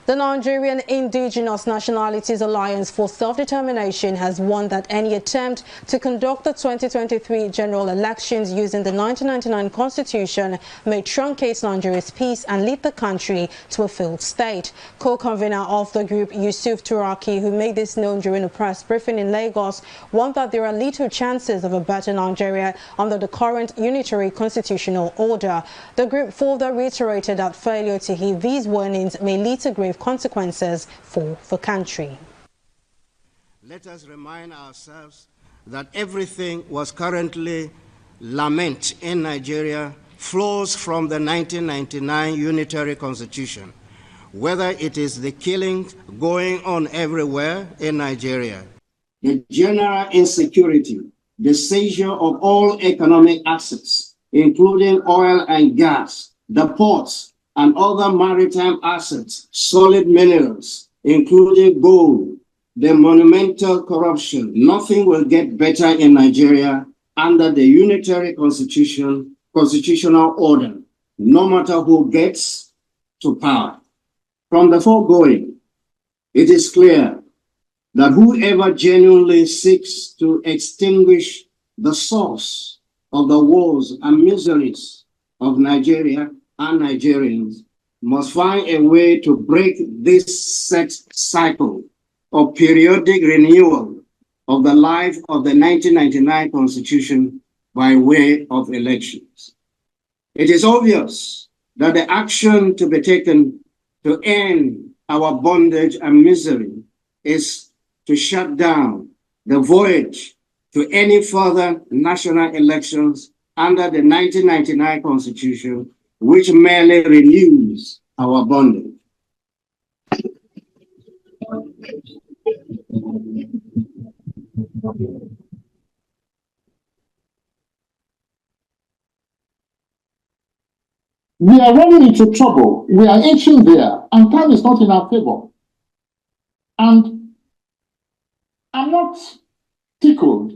The Nigerian Indigenous Nationalities Alliance for Self-Determination has warned that any attempt to conduct the 2023 general elections using the 1999 Constitution may truncate Nigeria's peace and lead the country to a failed state. Co-convener of the group, Yusuf Turaki, who made this known during a press briefing in Lagos, warned that there are little chances of a better Nigeria under the current unitary constitutional order. The group further reiterated that failure to heed these warnings may lead to grave consequences for the country. Let us remind ourselves that everything was currently lament in Nigeria flows from the 1999 Unitary Constitution, whether it is the killings going on everywhere in Nigeria, the general insecurity, the seizure of all economic assets, including oil and gas, the ports, and other maritime assets, solid minerals, including gold, the monumental corruption. Nothing will get better in Nigeria under the unitary constitutional order, no matter who gets to power. From the foregoing, it is clear that whoever genuinely seeks to extinguish the source of the woes and miseries of Nigeria and Nigerians must find a way to break this set cycle of periodic renewal of the life of the 1999 Constitution by way of elections. It is obvious that the action to be taken to end our bondage and misery is to shut down the voyage to any further national elections under the 1999 Constitution, which merely renews our bondage. We are running into trouble. We are inching there, and time is not in our favor. And I'm not tickled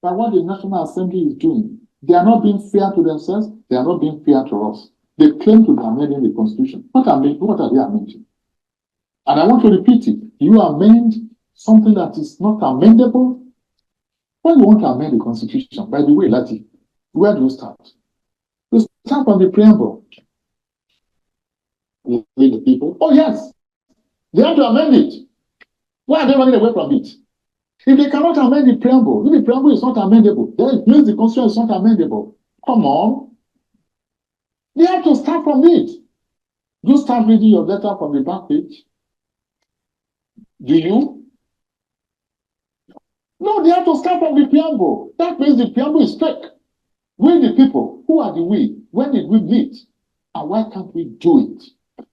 by what the National Assembly is doing. They are not being fair to themselves. They are not being fair to us. They claim to be amending the Constitution. What are they amending? And I want to repeat it. You amend something that is not amendable? When you want to amend the Constitution, by the way, Lati, where do you start? You start from the preamble. You read the people. Oh, yes. They have to amend it. Why are they running away from it? If they cannot amend the preamble, if the preamble is not amendable, then it means the Constitution is not amendable. Come on. They have to start from it. You start reading your letter from the back page. Do you? No, they have to start from the preamble. That means the preamble is fake. We the people, who are the we? When did we meet? And why can't we do it?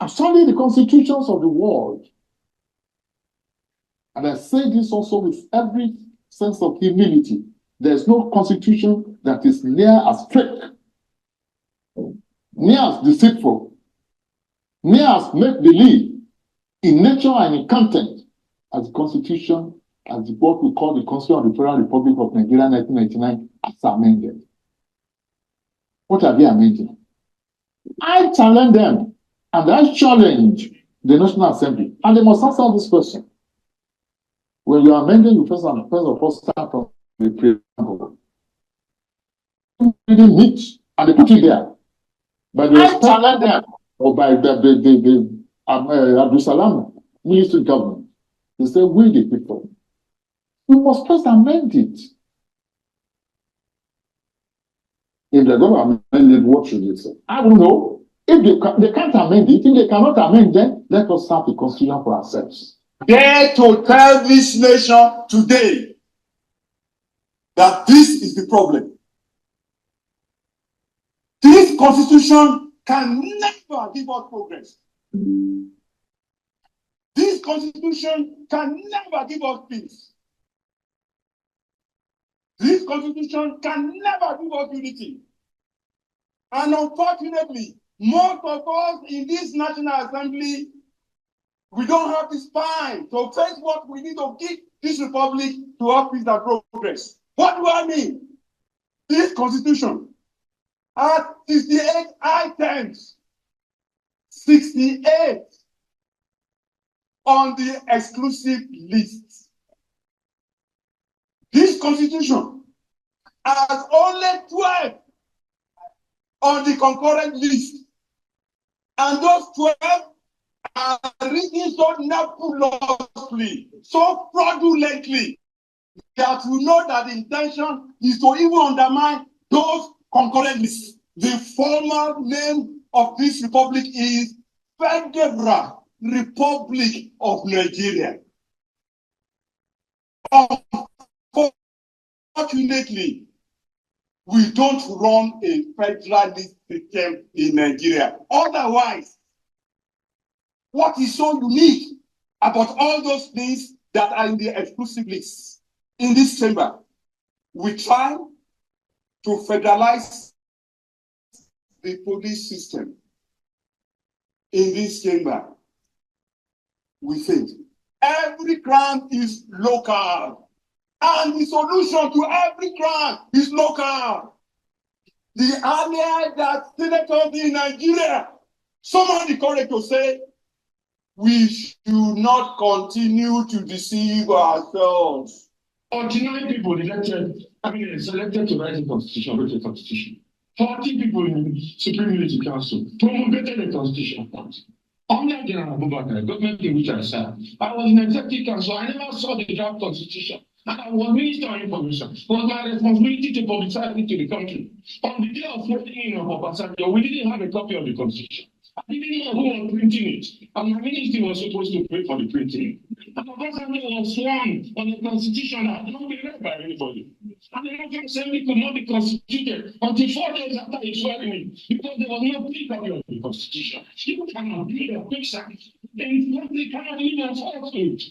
I'm studying the constitutions of the world. And I say this also with every sense of humility. There's no constitution that is near as strict, near as deceitful, near as make-believe in nature and in content as the Constitution, as what we call the Constitution of the Federal Republic of Nigeria 1999 as amended. What are they amending? I challenge them, and I challenge the National Assembly, and they must answer this question. When you are amending, you first of all start from the preamble. They didn't meet, and they put it there. But I challenge them, or by the Abdul Salam Ministry government, they say, we the people, we must first amend it. If they're going to amend it, what should they say? I don't know. If they can't amend it, if they cannot amend, then let us start the Constitution for ourselves. Dare to tell this nation today that this is the problem. This Constitution can never give us progress. This Constitution can never give us peace. This Constitution can never give us unity. And unfortunately, most of us in this National Assembly, we don't have the spine to face what we need to give this republic to have peace and progress. What do I mean? This Constitution has 68 items 68 on the exclusive list. This constitution has only 12 on the concurrent list. And those 12 are written so nebulously, so fraudulently, that we know that the intention is to even undermine those concurrent lists. The formal name of this republic is Federal Republic of Nigeria. Unfortunately, we don't run a federalist system in Nigeria. Otherwise, what is so unique about all those things that are in the exclusive list in this chamber? We try to federalize the police system in this chamber. We think every crime is local. And the solution to every crime is local. The earlier that senators in Nigeria summoned the courage to say, we should not continue to deceive ourselves. 49 people selected to write a constitution, wrote a constitution. 40 people in the Supreme Unity Council promulgated a constitution. Under General Abubakar, government in which I served, I was in executive council. I never saw the draft constitution. And I was Minister of Information. It was my responsibility to publicize it to the country. On the day of voting in Obasanjo, we didn't have a copy of the constitution. I didn't know who was printing it. And my ministry was supposed to pay for the printing. And Obasanjo was sworn on a constitution that had not been read by anybody. And the National Assembly could not be constituted until 4 days after he swore in it, because there was no copy of the constitution. You cannot be a picture. Then they cannot even enforce it.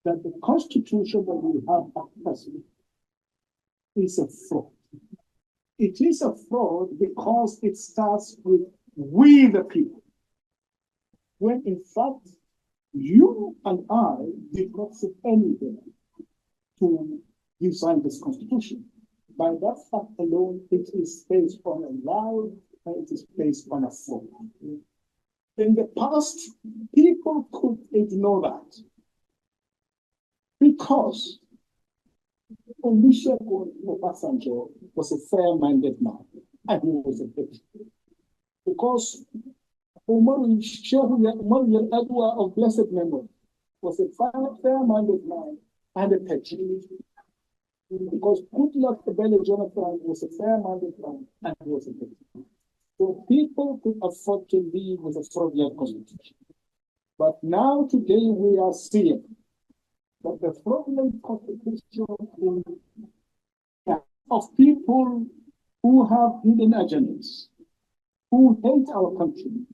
That the constitution that we have at present is a fraud. It is a fraud because it starts with we the people, when in fact you and I did not sit anywhere to design this constitution. By that fact alone, it is based on a lie and it is based on a fraud. In the past, people could ignore that, because Olusegun Obasanjo was a fair-minded man, and he was a victim. Because Umaru Yar'Adua of blessed memory was a fair-minded man and a patriot. Because Goodluck Ebele Jonathan was a fair-minded man and he was a victim. So people could afford to live with a fraudulent constitution. But now today we are seeing that the fraudulent constitution of people who have hidden agendas, who hate our country,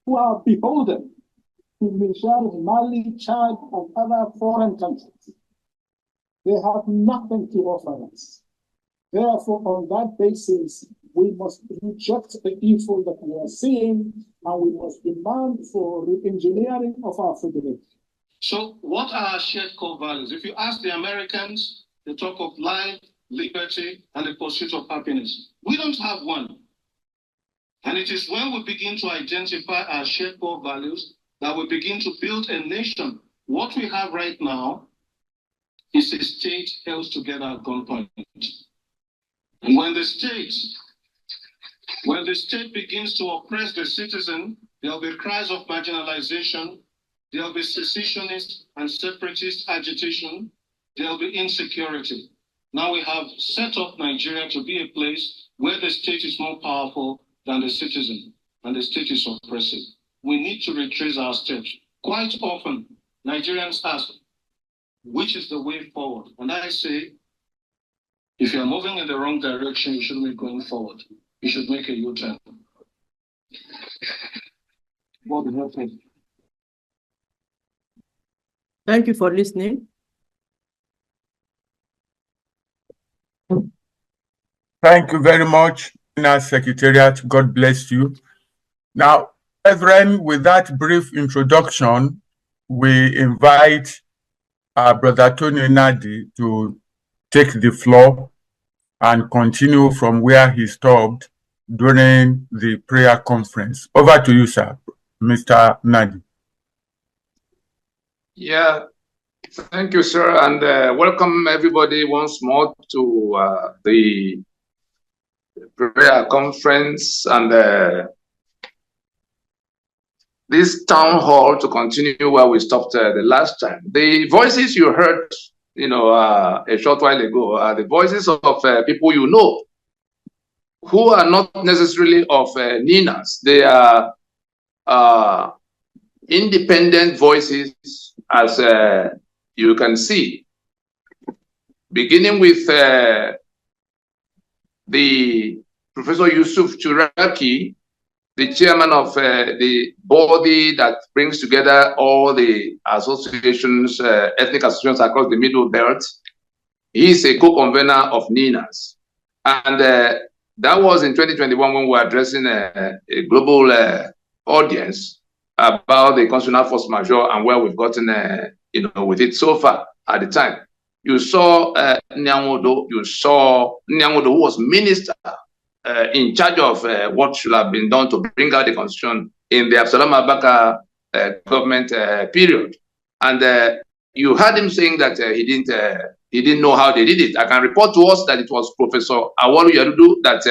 who are beholden to Niger, Mali, Chad, and other foreign countries. They have nothing to offer us. Therefore, on that basis, we must reject the evil that we are seeing, and we must demand for re-engineering of our federation. So what are our shared core values? If you ask the Americans, they talk of life, liberty, and the pursuit of happiness. We don't have one. And it is when we begin to identify our shared core values that we begin to build a nation. What we have right now is a state held together at gunpoint. And when the state begins to oppress the citizen, there will be cries of marginalization. There will be secessionist and separatist agitation. There will be insecurity. Now we have set up Nigeria to be a place where the state is more powerful than the citizen, and the state is oppressive. We need to retrace our steps. Quite often, Nigerians ask, which is the way forward? And I say, if you're moving in the wrong direction, you shouldn't be going forward. You should make a U-turn. Thank you for listening. Thank you very much, NINAS Secretariat. God bless you. Now, brethren, with that brief introduction, we invite our brother Tony Nadi to take the floor and continue from where he stopped during the prayer conference. Over to you, sir, Mr. Nadi. Yeah, thank you, sir, and welcome everybody once more to the prayer conference and this town hall to continue where we stopped the last time. The voices you heard, a short while ago are the voices of people you know who are not necessarily of NINAS. They are independent voices, as you can see, beginning with the Professor Yusuf Churaki, the chairman of the body that brings together all the associations, ethnic associations across the Middle Belt. He is a co-convener of NINAS. And that was in 2021 when we were addressing a global audience about the constitutional force majeure and where we've gotten with it so far at the time. You saw Nyangodo, who was minister in charge of what should have been done to bring out the constitution in the Absalom Abaka government period. And you heard him saying that he didn't know how they did it. I can report to us that it was Professor Awalu Yadudu that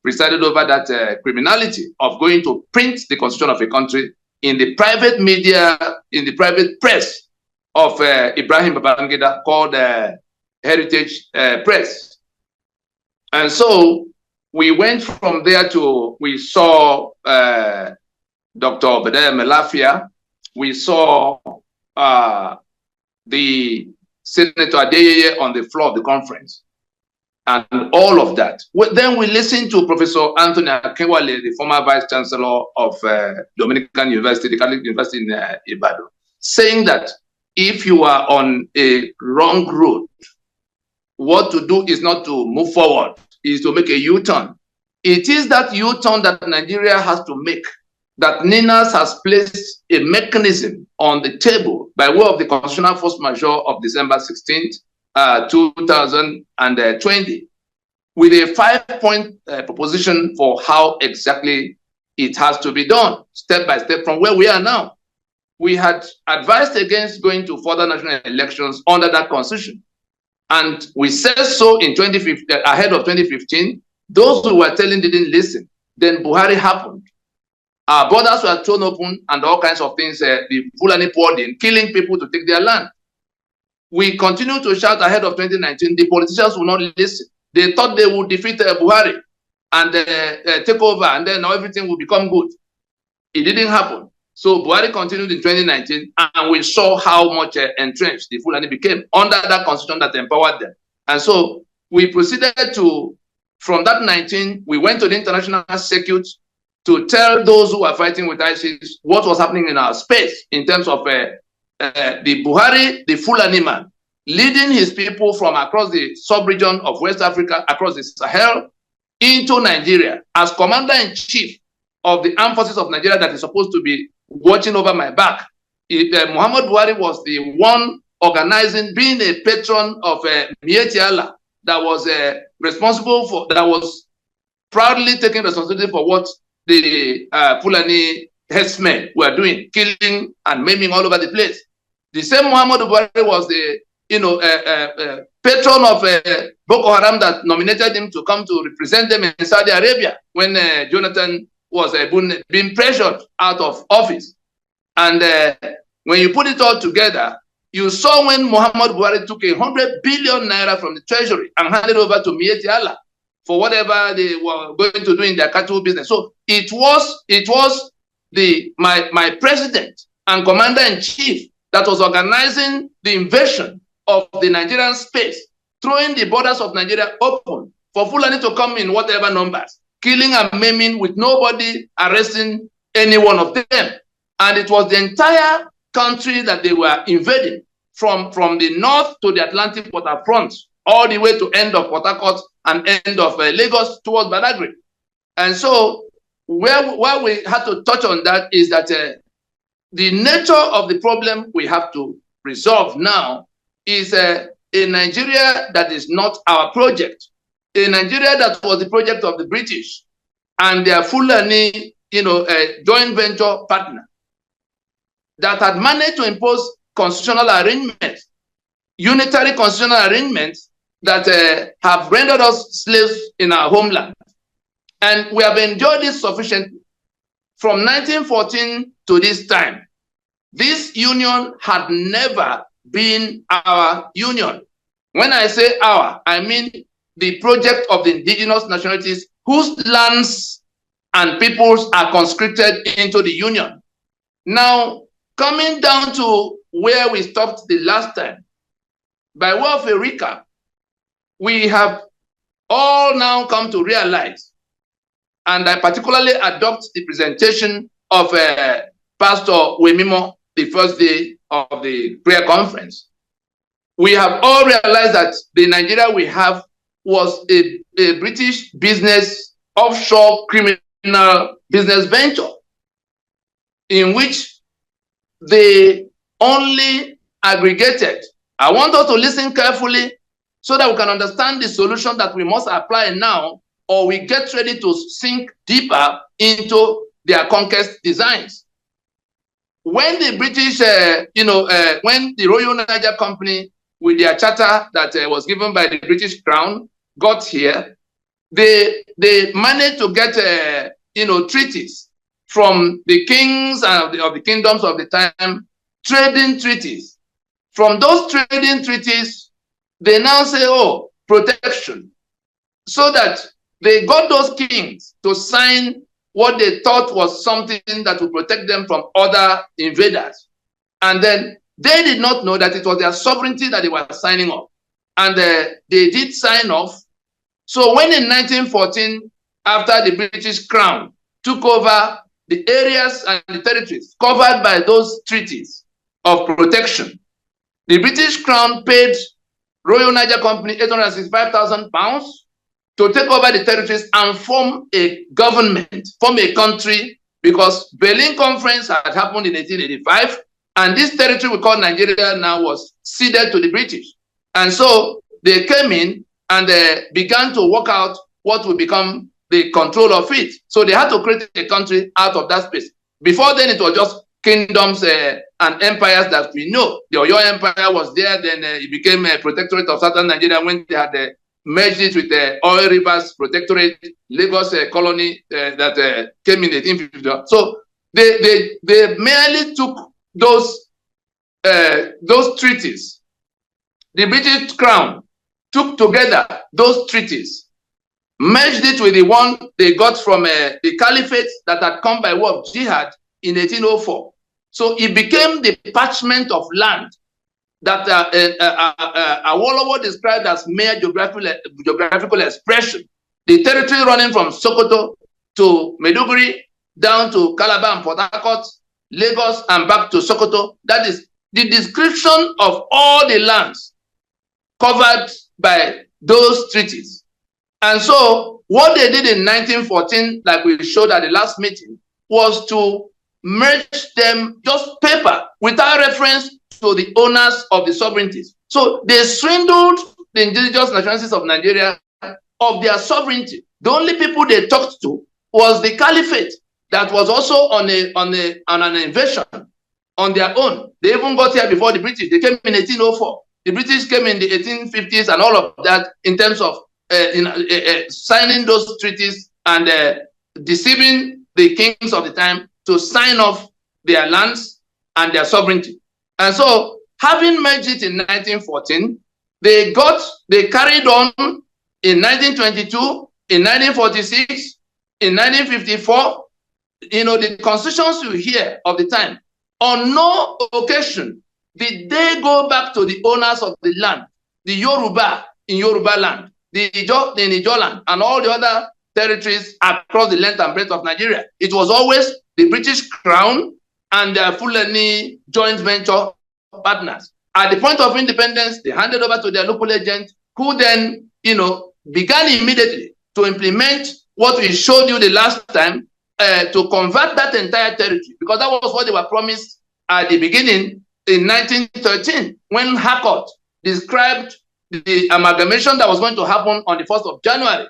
presided over that criminality of going to print the constitution of a country in the private media, in the private press of Ibrahim Babangida called Heritage Press. And so we went from there to, we saw Dr. Obadiah Melafia, we saw the Senator Adeyeye on the floor of the conference, and all of that. Then we listened to Professor Anthony Akinwale, the former Vice Chancellor of Dominican University, the Catholic University in Ibadan, saying that if you are on a wrong road, what to do is not to move forward, is to make a U-turn. It is that U-turn that Nigeria has to make, that NINAS has placed a mechanism on the table by way of the constitutional force majeure of December 16th, 2020, with a 5-point proposition for how exactly it has to be done, step by step from where we are now. We had advised against going to further national elections under that constitution. And we said so in 2015, ahead of 2015. Those who were telling didn't listen. Then Buhari happened. Our borders were thrown open and all kinds of things. The Fulani poured in, killing people to take their land. We continued to shout ahead of 2019. The politicians would not listen. They thought they would defeat Buhari and take over, and then everything would become good. It didn't happen. So Buhari continued in 2019, and we saw how much entrenched the Fulani became under that constitution that empowered them. And so we proceeded to, from that 19, we went to the international circuit to tell those who are fighting with ISIS what was happening in our space in terms of the Buhari, the Fulani man, leading his people from across the sub-region of West Africa, across the Sahel, into Nigeria as commander-in-chief of the armed forces of Nigeria that is supposed to be watching over my back. Muhammad Buhari was the one organizing, being a patron of Mieti Allah, that was responsible for, that was proudly taking responsibility for what the Fulani herdsmen were doing, killing and maiming all over the place. The same Muhammad Buhari was the patron of Boko Haram that nominated him to come to represent them in Saudi Arabia when Jonathan was being pressured out of office. And when you put it all together, you saw when Muhammad Buhari took 100 billion naira from the treasury and handed over to Mieti Allah for whatever they were going to do in their cattle business. So it was my president and commander-in-chief that was organizing the invasion of the Nigerian space, throwing the borders of Nigeria open for Fulani to come in whatever numbers, killing and maiming with nobody arresting any one of them. And it was the entire country that they were invading, from the north to the Atlantic waterfront, all the way to end of Port Harcourt and end of Lagos towards Badagry. And so where we had to touch on that is that the nature of the problem we have to resolve now is a Nigeria that is not our project, a Nigeria that was the project of the British and their Fulani, joint venture partner that had managed to impose constitutional arrangements, unitary constitutional arrangements that have rendered us slaves in our homeland. And we have enjoyed this sufficiently. From 1914 to this time, this union had never been our union. When I say our, I mean the project of the indigenous nationalities whose lands and peoples are conscripted into the union. Now, coming down to where we stopped the last time, by way of a recap, we have all now come to realize, and I particularly adopt the presentation of Pastor Wemimo the first day of the prayer conference. We have all realized that the Nigeria we have was a British business, offshore criminal business venture in which they only aggregated. I want us to listen carefully so that we can understand the solution that we must apply now, or we get ready to sink deeper into their conquest designs. When the British, when the Royal Niger Company, with their charter that was given by the British Crown, got here, they managed to get, treaties from the kings and of the kingdoms of the time, trading treaties. From those trading treaties, they now say, oh, protection. So that they got those kings to sign what they thought was something that would protect them from other invaders. And then they did not know that it was their sovereignty that they were signing off. And they did sign off. So when in 1914, after the British Crown took over the areas and the territories covered by those treaties of protection, the British Crown paid Royal Niger Company £865,000 to take over the territories and form a government, form a country, because Berlin Conference had happened in 1885, and this territory we call Nigeria now was ceded to the British. And so they came in and began to work out what would become the control of it. So they had to create a country out of that space. Before then, it was just kingdoms and empires that we know. The Oyo Empire was there, then it became a protectorate of southern Nigeria when they had merged it with the Oil Rivers Protectorate, Lagos colony that came in 1850. So they merely took those treaties. The British Crown took together those treaties, merged it with the one they got from the Caliphate that had come by way of jihad in 1804. So it became the parchment of land that Awolowo described as mere geographical expression. The territory running from Sokoto to Maiduguri, down to Calabar and Port Harcourt, Lagos, and back to Sokoto. That is the description of all the lands covered by those treaties. And so what they did in 1914, like we showed at the last meeting, was to merge them, just paper, without reference to the owners of the sovereignties. So they swindled the indigenous nationalities of Nigeria of their sovereignty. The only people they talked to was the Caliphate that was also on an invasion on their own. They even got here before the British. They came in 1804. The British came in the 1850s and all of that in terms of signing those treaties and deceiving the kings of the time to sign off their lands and their sovereignty. And so, having merged it in 1914, they carried on in 1922, in 1946, in 1954. The constitutions you hear of the time, on no occasion did they go back to the owners of the land, the Yoruba in Yoruba land, the Ijo in Ijo land, and all the other territories across the length and breadth of Nigeria. It was always the British Crown and their Fulani joint venture partners. At the point of independence, they handed over to their local agent, who then, began immediately to implement what we showed you the last time, to convert that entire territory, because that was what they were promised at the beginning in 1913, when Harcourt described the amalgamation that was going to happen on the 1st of January,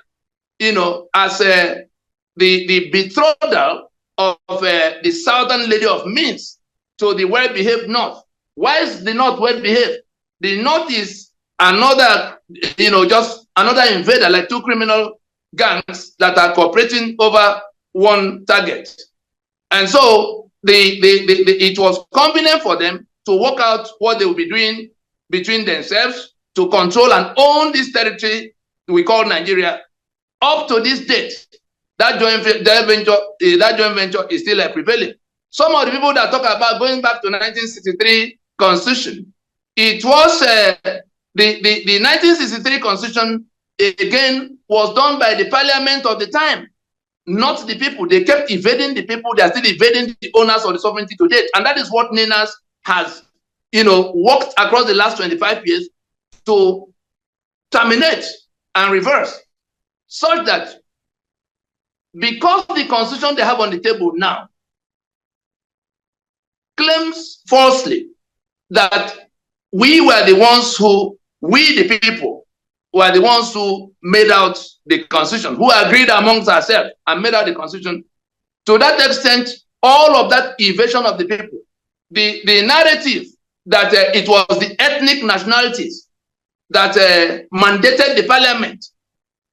you know, as the betrothal of the southern lady of Minsk to the well-behaved North. Why is the North well-behaved? The North is another, you know, just another invader, like two criminal gangs that are cooperating over one target. And so it was convenient for them to work out what they will be doing between themselves to control and own this territory we call Nigeria. Up to this date, that joint venture is still prevailing. Some of the people that talk about going back to 1963 Constitution, it was the 1963 Constitution again was done by the Parliament of the time, not the people. They kept evading the people. They are still evading the owners of the sovereignty to date, and that is what NINAS has, you know, worked across the last 25 years to terminate and reverse, such that because the constitution they have on the table now claims falsely that we were the ones who, we the people, were the ones who made out the constitution, who agreed amongst ourselves and made out the constitution. To that extent, all of that evasion of the people, the narrative that it was the ethnic nationalities that mandated the parliament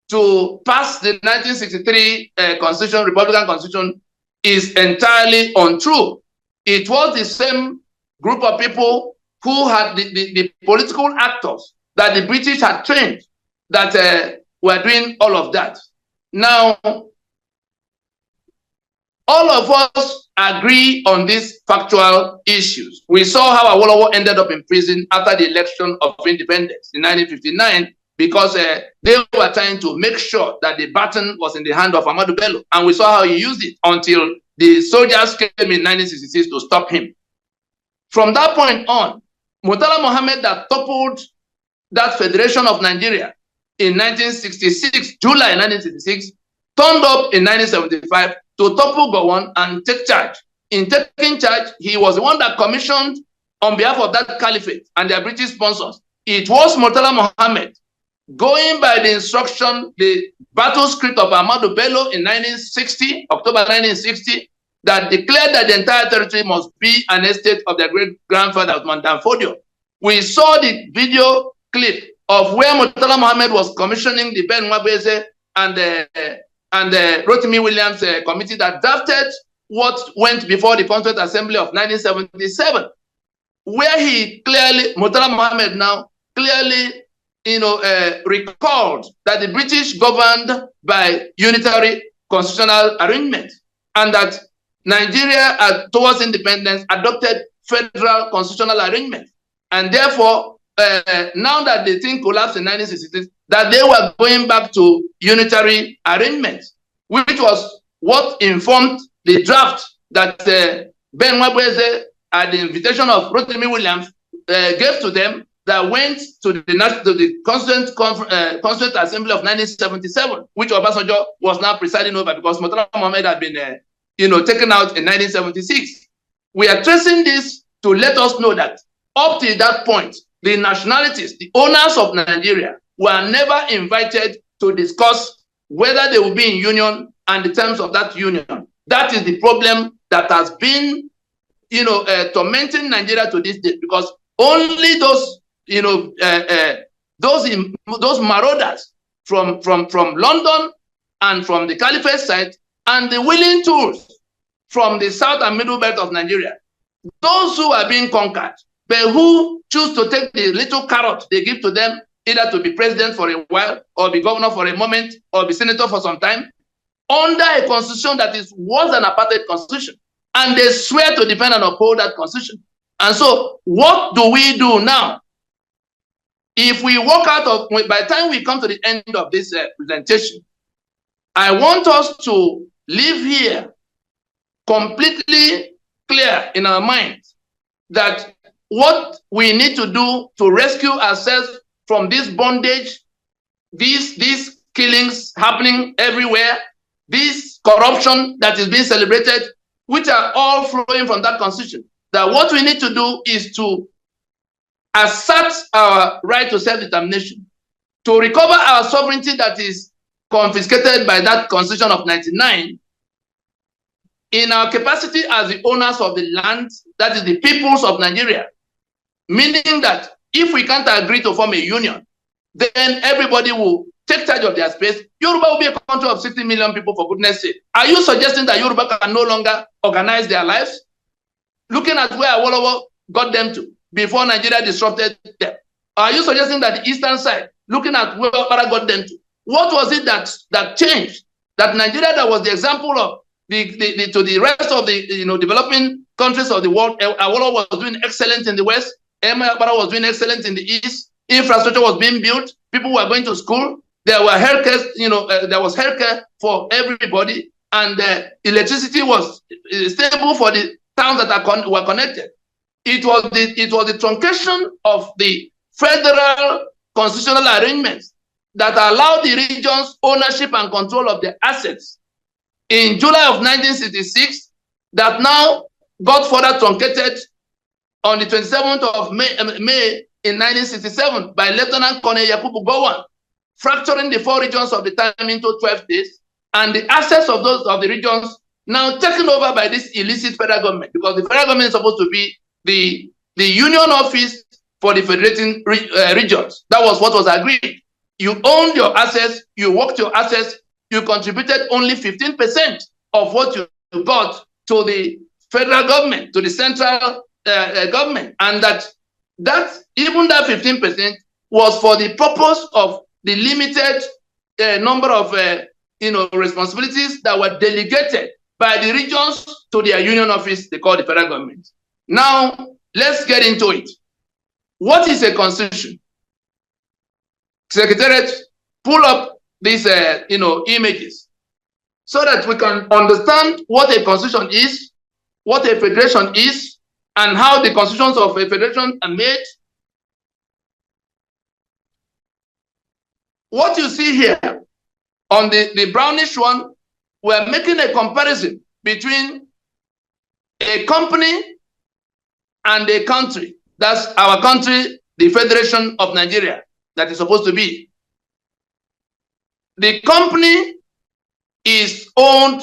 to pass the 1963 constitution, Republican Constitution, is entirely untrue. It was the same group of people who had the political actors that the British had trained that were doing all of that. Now, all of us agree on these factual issues. We saw how Awolowo ended up in prison after the election of independence in 1959 because they were trying to make sure that the baton was in the hand of Ahmadu Bello. And we saw how he used it until the soldiers came in 1966 to stop him. From that point on, Murtala Mohammed that toppled that Federation of Nigeria in 1966, July 1966, turned up in 1975 to topple Gowon and take charge. In taking charge, he was the one that commissioned on behalf of that caliphate and their British sponsors. It was Murtala Mohammed, going by the instruction, the battle script of Ahmadu Bello in 1960, October 1960, that declared that the entire territory must be an estate of their great-grandfather, Usman Dan Fodio. We saw the video clip of where Murtala Mohammed was commissioning the Ben Nwabeze and the Rotimi Williams committee that drafted what went before the Constituent Assembly of 1977, where he clearly, Murtala Mohammed now clearly, you know, recalled that the British governed by unitary constitutional arrangement and that Nigeria, towards independence, adopted federal constitutional arrangement. And therefore, now that the thing collapsed in 1966, that they were going back to unitary arrangement, which was what informed the draft that Ben Nwabeze, at the invitation of Rotimi Williams, gave to them, that went to the Constituent Assembly of 1977, which Obasanjo was now presiding over because Murtala Mohammed had been taken out in 1976. We are tracing this to let us know that up to that point, the nationalities, the owners of Nigeria, were never invited to discuss whether they will be in union and the terms of that union. That is the problem that has been, tormenting Nigeria to this day, because only those, those marauders from London and from the Caliphate side and the willing tools from the south and middle belt of Nigeria, those who are being conquered, but who choose to take the little carrot they give to them, either to be president for a while, or be governor for a moment, or be senator for some time, under a constitution that was an apartheid constitution. And they swear to defend and uphold that constitution. And so, what do we do now? If we walk out of, by the time we come to the end of this presentation, I want us to live here completely clear in our minds that what we need to do to rescue ourselves from this bondage, these killings happening everywhere, this corruption that is being celebrated, which are all flowing from that constitution, that what we need to do is to assert our right to self-determination, to recover our sovereignty that is confiscated by that Constitution of 99, in our capacity as the owners of the land, that is the peoples of Nigeria, meaning that if we can't agree to form a union, then everybody will take charge of their space. Yoruba will be a country of 60 million people, for goodness sake. Are you suggesting that Yoruba can no longer organize their lives? Looking at where Awolowo got them to before Nigeria disrupted them. Are you suggesting that the eastern side, looking at where Okpara got them to, what was it that changed? That Nigeria, that was the example of to the rest of the developing countries of the world, Awolowo was doing excellent in the West, Okpara was doing excellent in the East, infrastructure was being built, people were going to school, there were healthcare, there was healthcare for everybody, and electricity was stable for the towns that were connected. It was the truncation of the federal constitutional arrangements that allowed the regions ownership and control of their assets in July of 1966 that now got further truncated on the 27th of May in 1967 by Lieutenant Colonel Yakubu Gowon, fracturing the 4 regions of the time into 12 states, and the assets of those of the regions now taken over by this illicit federal government, because the federal government is supposed to be the union office for the federating regions. That was what was agreed. You owned your assets, you worked your assets, you contributed only 15% of what you got to the federal government, to the central government, and that even that 15% was for the purpose of the limited number of responsibilities that were delegated by the regions to their union office they call the federal government. Now, let's get into it. What is a constitution? Secretariat, pull up these images so that we can understand what a constitution is, what a federation is, and how the constitutions of a federation are made. What you see here on the brownish one, we're making a comparison between a company and a country. That's our country, the Federation of Nigeria, that is supposed to be. The company is owned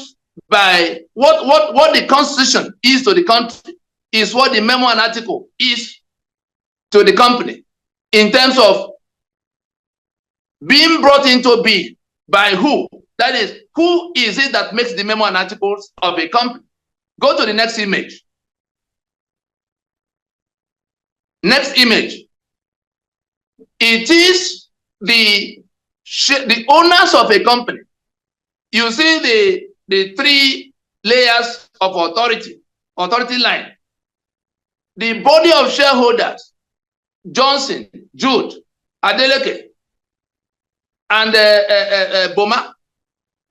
by what the constitution is to the country is what the memo and article is to the company in terms of being brought into being by who. That is, who is it that makes the memo and articles of a company? Go to the next image. Next image. It is the owners of a company. You see the 3 layers of authority line. The body of shareholders, Johnson, Jude, Adeleke, and Boma,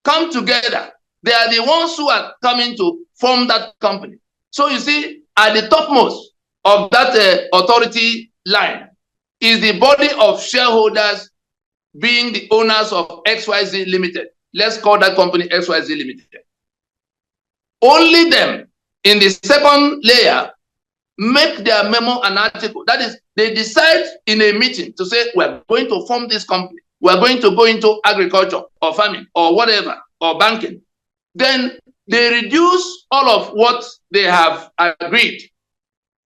come together. They are the ones who are coming to form that company. So you see, at the topmost of that authority line is the body of shareholders being the owners of XYZ Limited. Let's call that company XYZ Limited. Only them in the second layer make their memo and article. That is, they decide in a meeting to say, we're going to form this company. We're going to go into agriculture or farming or whatever, or banking. Then they reduce all of what they have agreed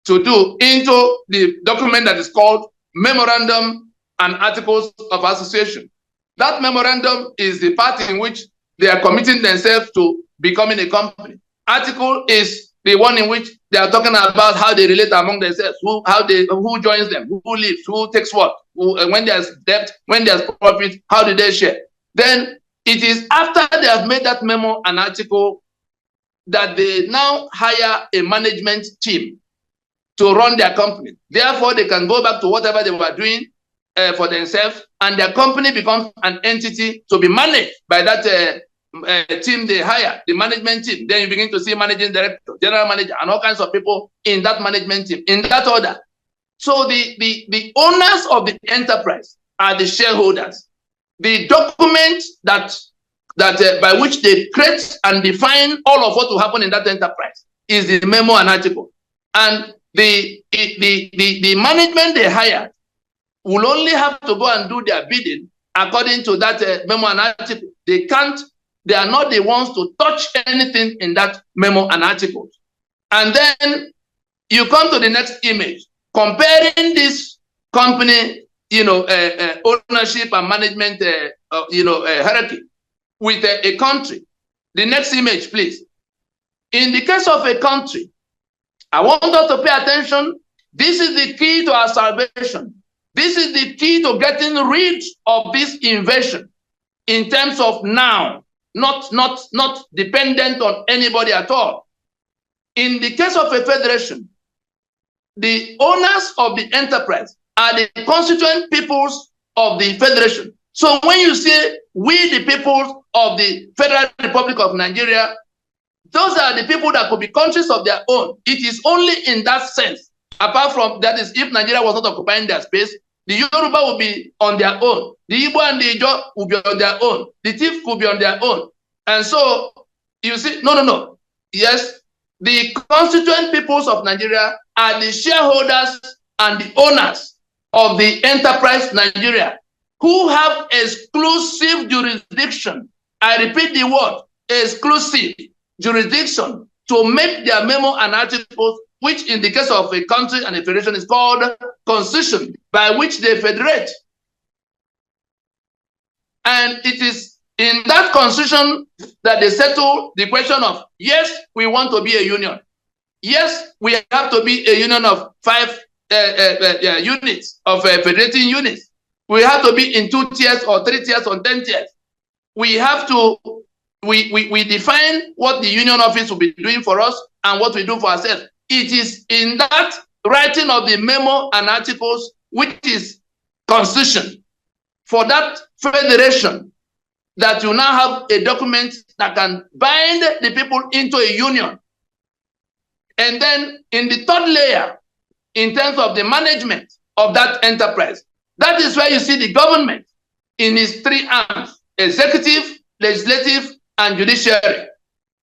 to do into the document that is called Memorandum and Articles of Association. That memorandum is the part in which they are committing themselves to becoming a company. Article is the one in which they are talking about how they relate among themselves, who joins them, who leaves, who takes what, when there's debt, when there's profit, how do they share. Then it is after they have made that memo and article that they now hire a management team to run their company. Therefore, they can go back to whatever they were doing for themselves, and their company becomes an entity to be managed by that team they hire, the management team. Then you begin to see managing director, general manager, and all kinds of people in that management team, in that order. So the owners of the enterprise are the shareholders. The document that by which they create and define all of what will happen in that enterprise is the memo and article. And the management they hired will only have to go and do their bidding according to that memo and article. They are not the ones to touch anything in that memo and article. And then you come to the next image, comparing this company, ownership and management, hierarchy with a country. The next image, please. In the case of a country, I want us to pay attention. This is the key to our salvation. This is the key to getting rid of this invasion in terms of now, not dependent on anybody at all. In the case of a federation, the owners of the enterprise are the constituent peoples of the federation. So when you say we the people of the Federal Republic of Nigeria, those are the people that could be countries of their own. It is only in that sense. Apart from that, is if Nigeria was not occupying their space, the Yoruba will be on their own. The Igbo and the Ijo will be on their own. The Tiv could be on their own. And so you see, no. Yes, the constituent peoples of Nigeria are the shareholders and the owners of the enterprise Nigeria, who have exclusive jurisdiction. I repeat the word, exclusive jurisdiction to make their memo and articles, which in the case of a country and a federation is called constitution, by which they federate. And it is in that constitution that they settle the question of, yes, we want to be a union. Yes, we have to be a union of 5 units, of federating units. We have to be in 2 tiers or 3 tiers or 10 tiers. We have to, we define what the union office will be doing for us and what we do for ourselves. It is in that writing of the memo and articles, which is constitution, for that federation, that you now have a document that can bind the people into a union. And then in the third layer, in terms of the management of that enterprise, that is where you see the government in its 3 arms: executive, legislative, and judiciary.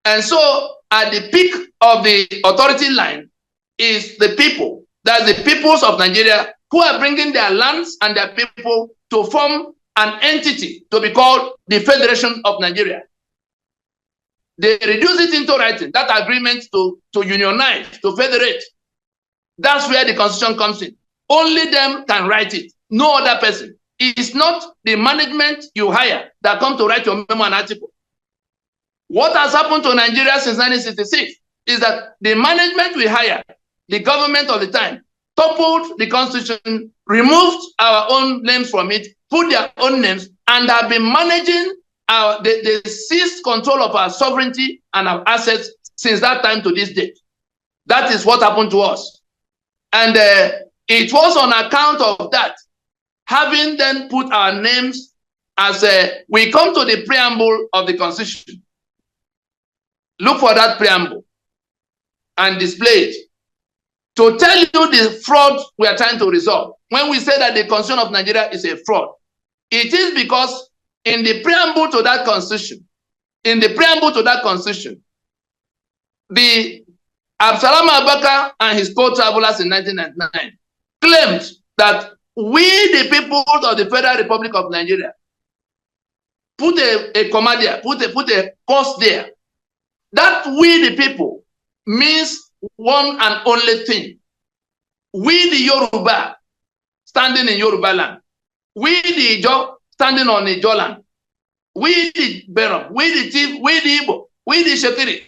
And so at the peak of the authority line is the people. That's the peoples of Nigeria who are bringing their lands and their people to form an entity to be called the Federation of Nigeria. They reduce it into writing, that agreement to unionize, to federate. That's where the constitution comes in. Only them can write it, no other person. It is not the management you hire that come to write your memo and article. What has happened to Nigeria since 1966 is that the management we hired, the government of the time, toppled the constitution, removed our own names from it, put their own names, and have been managing they seized control of our sovereignty and our assets since that time to this date. That is what happened to us. And it was on account of that, having then put our names as we come to the preamble of the Constitution. Look for that preamble and display it to tell you the fraud we are trying to resolve. When we say that the Constitution of Nigeria is a fraud, it is because in the preamble to that Constitution, the Absalom Abaka and his co-travelers in 1999 claimed that we, the people of the Federal Republic of Nigeria, put a comma there, put a pause there. That we, the people, means one and only thing. We, the Yoruba, standing in Yoruba land. We, the Ijo, standing on Ijo land. We, the Berom, we, the Tiv, we, the Igbo, we, the Shekiri.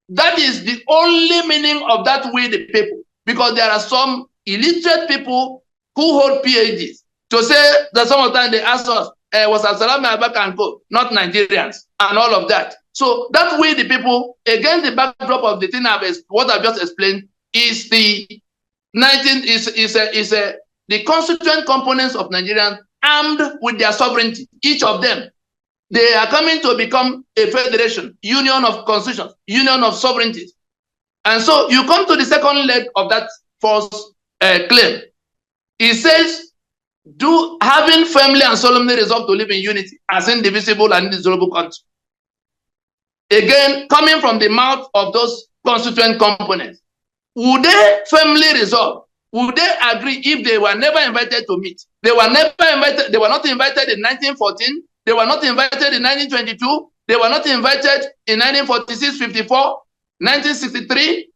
That is the only meaning of that we, the people. Because there are some illiterate people who hold PhDs. To say that some of the time they ask us, was Absalom Abaka and co, not Nigerians, and all of that. So that way the people, against the backdrop of the thing what I've just explained, is the the constituent components of Nigerians armed with their sovereignty, each of them. They are coming to become a federation, union of constitutions, union of sovereignties. And so you come to the second leg of that false claim. It says, having firmly and solemnly resolved to live in unity as indivisible and indissoluble country. Again, coming from the mouth of those constituent components. would they firmly resolve? Would they agree if they were never invited to meet? They were never invited. They were not invited in 1914. They were not invited in 1922. They were not invited in 1946, 54, 1963.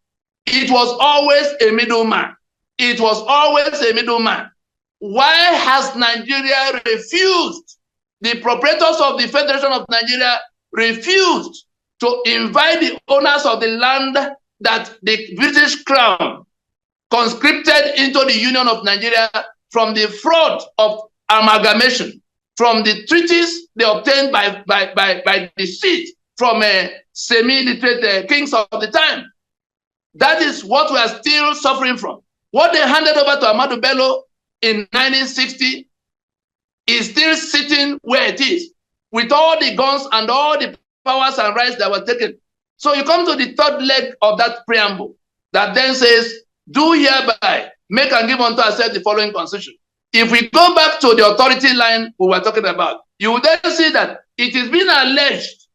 It was always a middleman. It was always a middleman. Why has Nigeria refused? The proprietors of the Federation of Nigeria refused to invite the owners of the land that the British Crown conscripted into the Union of Nigeria from the fraud of amalgamation, from the treaties they obtained by deceit from semi-literate kings of the time. That is what we are still suffering from. What they handed over to Ahmadu Bello in 1960 is still sitting where it is, with all the guns and all the powers and rights that were taken. So you come to the third leg of that preamble that then says, do hereby make and give unto ourselves the following constitution. If we go back to the authority line we were talking about, you will then see that it is being alleged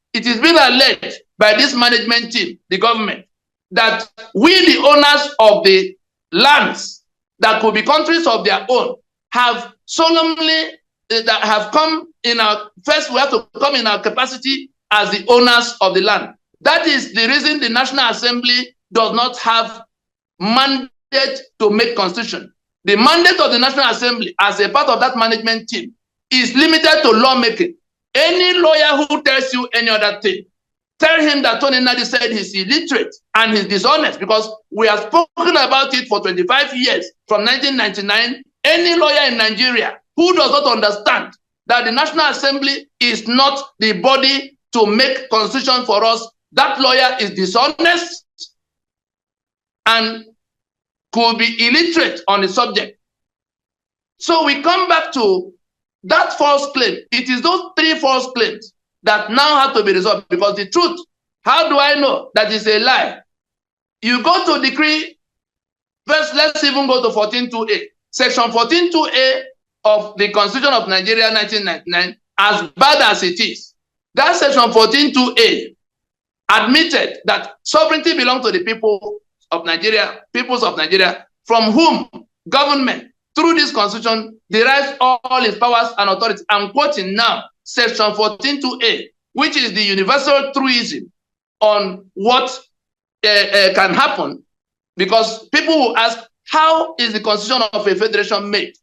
by this management team, the government, that we, the owners of the lands that could be countries of their own, have solemnly that have come in our first, we have to come in our capacity as the owners of the land. That is the reason the National Assembly does not have mandate to make constitution. The mandate of the National Assembly as a part of that management team is limited to lawmaking. Any lawyer who tells you any other thing, tell him that Tony Nadi said he's illiterate and he's dishonest, because we have spoken about it for 25 years, from 1999. Any lawyer in Nigeria who does not understand that the National Assembly is not the body to make constitution for us, that lawyer is dishonest and could be illiterate on the subject. So we come back to that false claim. It is those three false claims that now have to be resolved, because the truth, how do I know that is a lie? You go to decree, first let's even go to 14.2a. Section 14.2a of the Constitution of Nigeria 1999, as bad as it is, that section 14.2a admitted that sovereignty belongs to the people of Nigeria, peoples of Nigeria, from whom government, through this constitution, derives all its powers and authority. I'm quoting now section 14.2a, which is the universal truism on what can happen, because people will ask, how is the constitution of a federation made?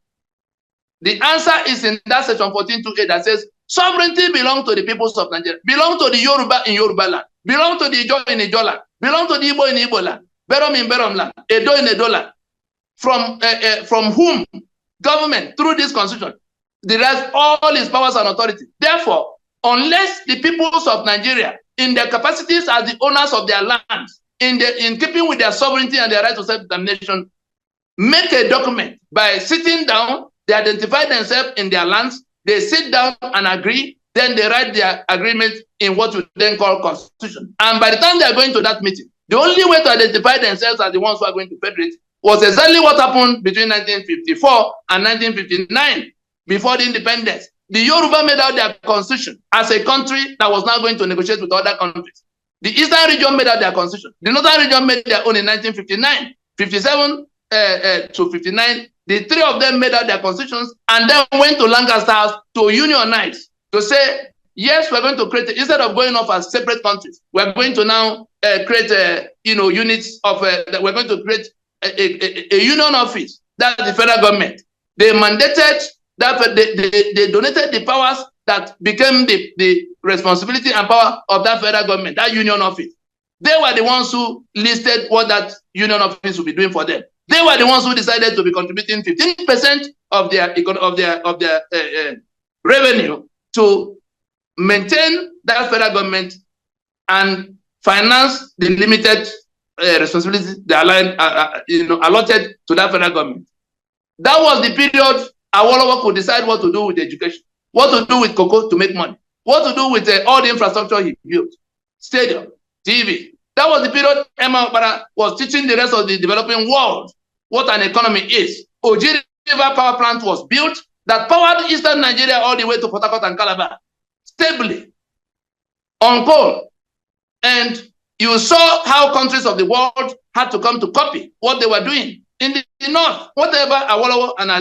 The answer is in that section 14.2a that says, sovereignty belongs to the peoples of Nigeria, belongs to the Yoruba in Yoruba land, belongs to the Ijo in Ijo land, belongs to the Igbo in Igbo land, Berom in Berom land, Edo in Edo land, from whom government, through this constitution, derives all its powers and authority. Therefore, unless the peoples of Nigeria, in their capacities as the owners of their lands, in keeping with their sovereignty and their right to self-determination, make a document by sitting down, they identify themselves in their lands, they sit down and agree, then they write their agreement in what we then call constitution. And by the time they are going to that meeting, the only way to identify themselves as the ones who are going to federate was exactly what happened between 1954 and 1959, before the independence. The Yoruba made out their constitution as a country that was now going to negotiate with other countries. The Eastern region made out their constitution. The Northern region made their own in 1959, 57 to 59. The three of them made out their constitutions and then went to Lancaster House to unionize, to say, yes, we're going to create, instead of going off as separate countries, we're going to now create, units of, we're going to create a union office. That's the federal government. They mandated that, they donated the powers that became the responsibility and power of that federal government, that union office. They were the ones who listed what that union office would be doing for them. They were the ones who decided to be contributing 15% of their revenue to maintain that federal government and finance the limited responsibilities they allotted to that federal government. That was the period Awolowo could decide what to do with education, what to do with cocoa to make money, what to do with all the infrastructure he built, stadium, TV. That was the period Emma Okpara was teaching the rest of the developing world what an economy is. Oji River Power Plant was built that powered Eastern Nigeria all the way to Port Harcourt and Calabar, stably, on coal. And you saw how countries of the world had to come to copy what they were doing. In the north, whatever Awolowo and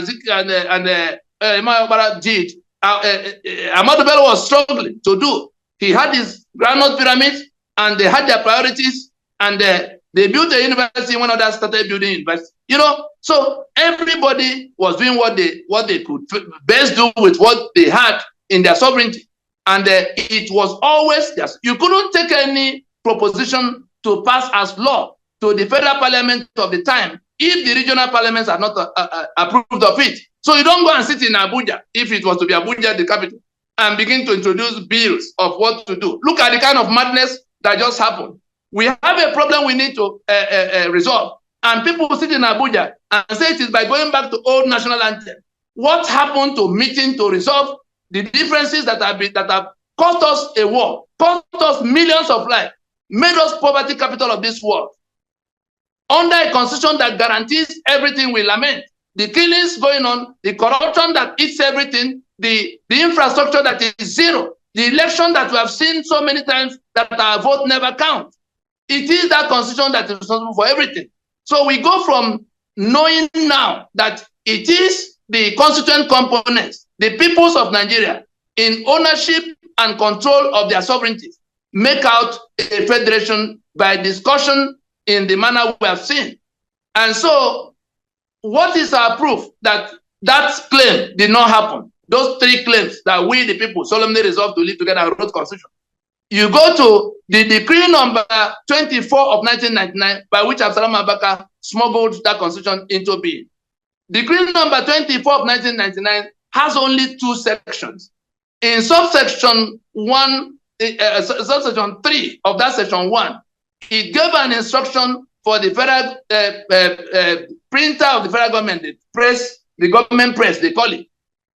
Imam did, Ahmadu Bello was struggling to do. He had his groundnut pyramids, and they had their priorities, and they built a university when others started building university. You know, so everybody was doing what they could best do with what they had in their sovereignty. And it was always, you couldn't take any proposition to pass as law to the federal parliament of the time if the regional parliaments are not approved of it. So you don't go and sit in Abuja, if it was to be Abuja, the capital, and begin to introduce bills of what to do. Look at the kind of madness that just happened. We have a problem we need to resolve. And people sit in Abuja and say it is by going back to old national anthem. What happened to meeting to resolve the differences that have cost us a war, cost us millions of lives, made us poverty capital of this world? Under a constitution that guarantees everything, we lament. The killings going on, the corruption that eats everything, the infrastructure that is zero, the election that we have seen so many times that our vote never counts. It is that constitution that is responsible for everything. So we go from knowing now that it is the constituent components, the peoples of Nigeria, in ownership and control of their sovereignty, make out a federation by discussion in the manner we have seen. And so, what is our proof that that claim did not happen? Those three claims that we, the people, solemnly resolved to live together and wrote constitution. You go to the decree number 24 of 1999, by which Absalom Abaka smuggled that constitution into being. Decree number 24 of 1999 has only two sections. In subsection 1, subsection 3 of that section 1, it gave an instruction for the federal printer of the federal government, the press, the government press, they call it,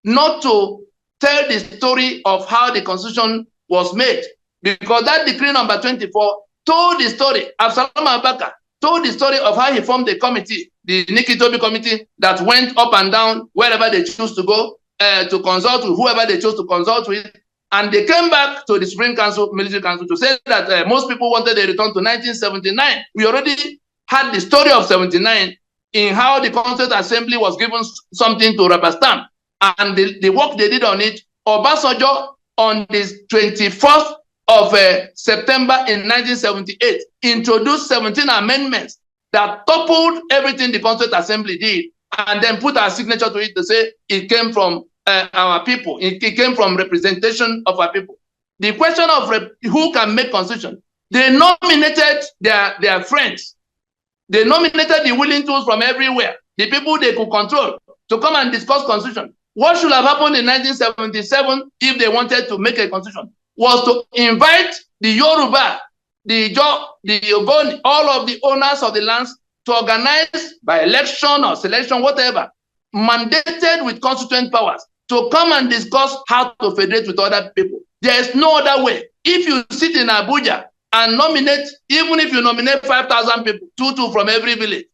not to tell the story of how the constitution was made. Because that decree number 24 told the story, Absalom Abaka told the story of how he formed the committee, the Nikitobi committee, that went up and down wherever they chose to go to consult with whoever they chose to consult with. And they came back to the Supreme Council, Military Council, to say that most people wanted a return to 1979. We already had the story of 79 in how the Constituent Assembly was given something to rubber stamp. And the work they did on it, Obasanjo, on the 21st of September in 1978, introduced 17 amendments that toppled everything the Constituent Assembly did, and then put our signature to it to say it came from our people. It came from representation of our people. The question of who can make constitution, they nominated their friends. They nominated the willing tools from everywhere, the people they could control, to come and discuss constitution. What should have happened in 1977 if they wanted to make a constitution was to invite the Yoruba, the Ogoni, all of the owners of the lands to organize by election or selection, whatever, mandated with constituent powers, to come and discuss how to federate with other people. There is no other way. If you sit in Abuja and nominate, even if you nominate 5,000 people, two from every village,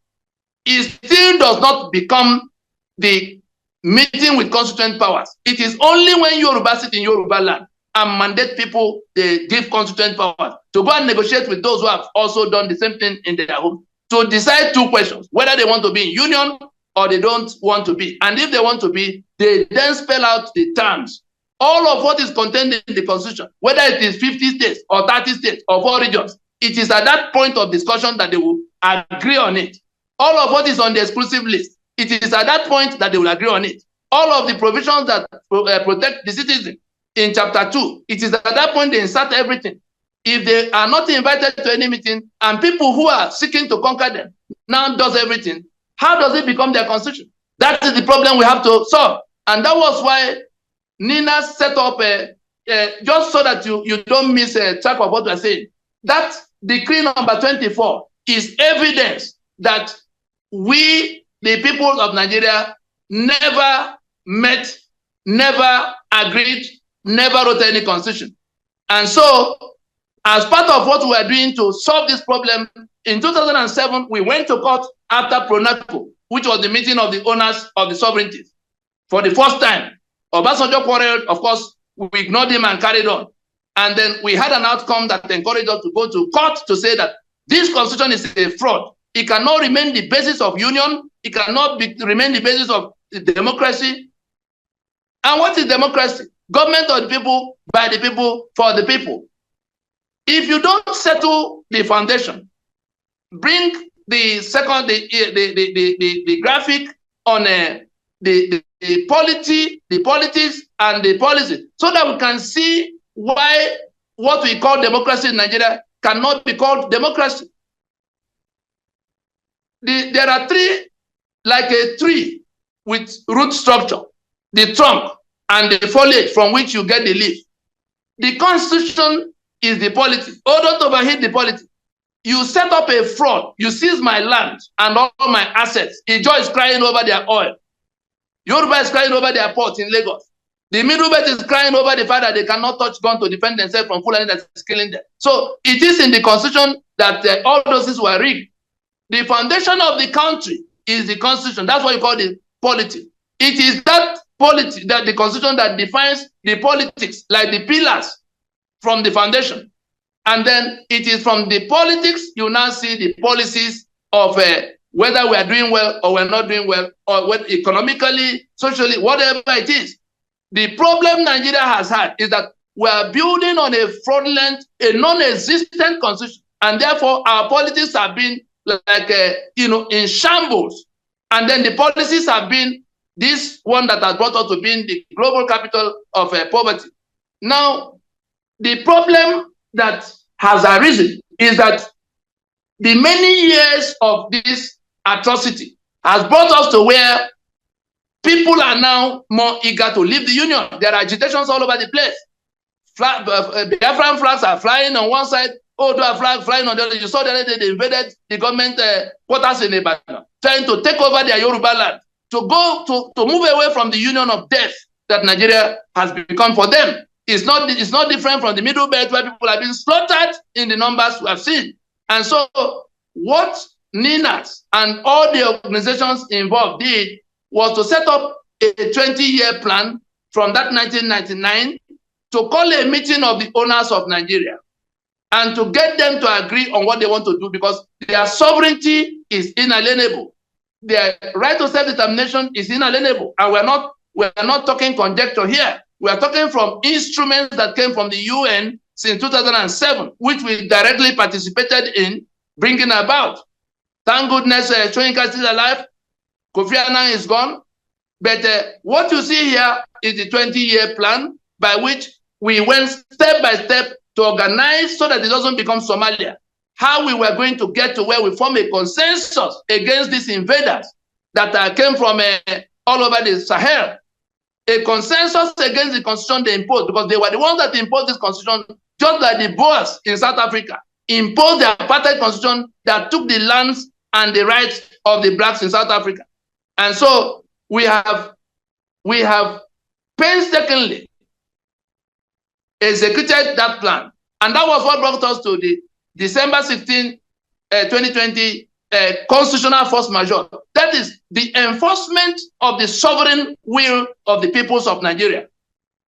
it still does not become the meeting with constituent powers. It is only when Yoruba sit in Yoruba land and mandate people, they give constituent powers to go and negotiate with those who have also done the same thing in their home, to decide two questions: whether they want to be in union or they don't want to be. And if they want to be, they then spell out the terms. All of what is contained in the Constitution, whether it is 50 states or 30 states or 4 regions, it is at that point of discussion that they will agree on it. All of what is on the exclusive list, it is at that point that they will agree on it. All of the provisions that protect the citizen in chapter 2, it is at that point they insert everything. If they are not invited to any meeting and people who are seeking to conquer them now does everything, how does it become their constitution? That is the problem we have to solve. And that was why NINAS set up just so that you don't miss track of what we're saying. That decree number 24 is evidence that we, the people of Nigeria, never met, never agreed, never wrote any constitution. And so, as part of what we are doing to solve this problem, in 2007, we went to court after Pronaco, which was the meeting of the owners of the sovereignties. For the first time, Obasanjo quarreled. Of course, we ignored him and carried on. And then we had an outcome that encouraged us to go to court to say that this constitution is a fraud. It cannot remain the basis of union. It cannot remain the basis of democracy. And what is democracy? Government of the people, by the people, for the people. If you don't settle the foundation, bring the second, the graphic on the polity, the politics, and the policy, so that we can see why what we call democracy in Nigeria cannot be called democracy. There are three, like a tree with root structure, the trunk and the foliage from which you get the leaf. The Constitution is the polity. Oh, don't overheat the polity. You set up a fraud. You seize my land and all my assets. Ijaw is crying over their oil. Yoruba is crying over their port in Lagos. The Middle Belt is crying over the fact that they cannot touch gun to defend themselves from Fulani that is killing them. So it is in the Constitution that all those things were rigged. The foundation of the country is the Constitution. That's what you call the polity. It is that polity, that the Constitution that defines the politics, like the pillars from the foundation. And then it is from the politics you now see the policies of whether we are doing well or we're not doing well, or what economically, socially, whatever it is. The problem Nigeria has had is that we are building on a fraudulent, a non-existent constitution, and therefore our politics have been like, in shambles. And then the policies have been this one that has brought us to being the global capital of poverty. Now, the problem that has arisen is that the many years of this atrocity has brought us to where people are now more eager to leave the union. There are agitations all over the place. Biafran flags are flying on one side, Odua flag flying on the other. You saw the other day they invaded the government quarters in Ibadan, trying to take over their Yoruba land, to move away from the union of death that Nigeria has become for them. It's not different from the Middle Belt, where people have been slaughtered in the numbers we have seen. And so what NINAS and all the organizations involved did was to set up a 20-year plan from that 1999 to call a meeting of the owners of Nigeria and to get them to agree on what they want to do, because their sovereignty is inalienable. Their right to self-determination is inalienable. And we're not talking conjecture here. We are talking from instruments that came from the UN since 2007, which we directly participated in bringing about. Thank goodness Soyinka is still alive. Kofi Annan is gone. But what you see here is the 20-year plan by which we went step by step to organize so that it doesn't become Somalia. How we were going to get to where we form a consensus against these invaders that came from all over the Sahel. A consensus against the constitution they imposed, because they were the ones that imposed this constitution, just like the Boers in South Africa imposed the apartheid constitution that took the lands and the rights of the blacks in South Africa. And so we have painstakingly executed that plan. And that was what brought us to the December 16, 2020 constitutional force majeure. That is the enforcement of the sovereign will of the peoples of Nigeria.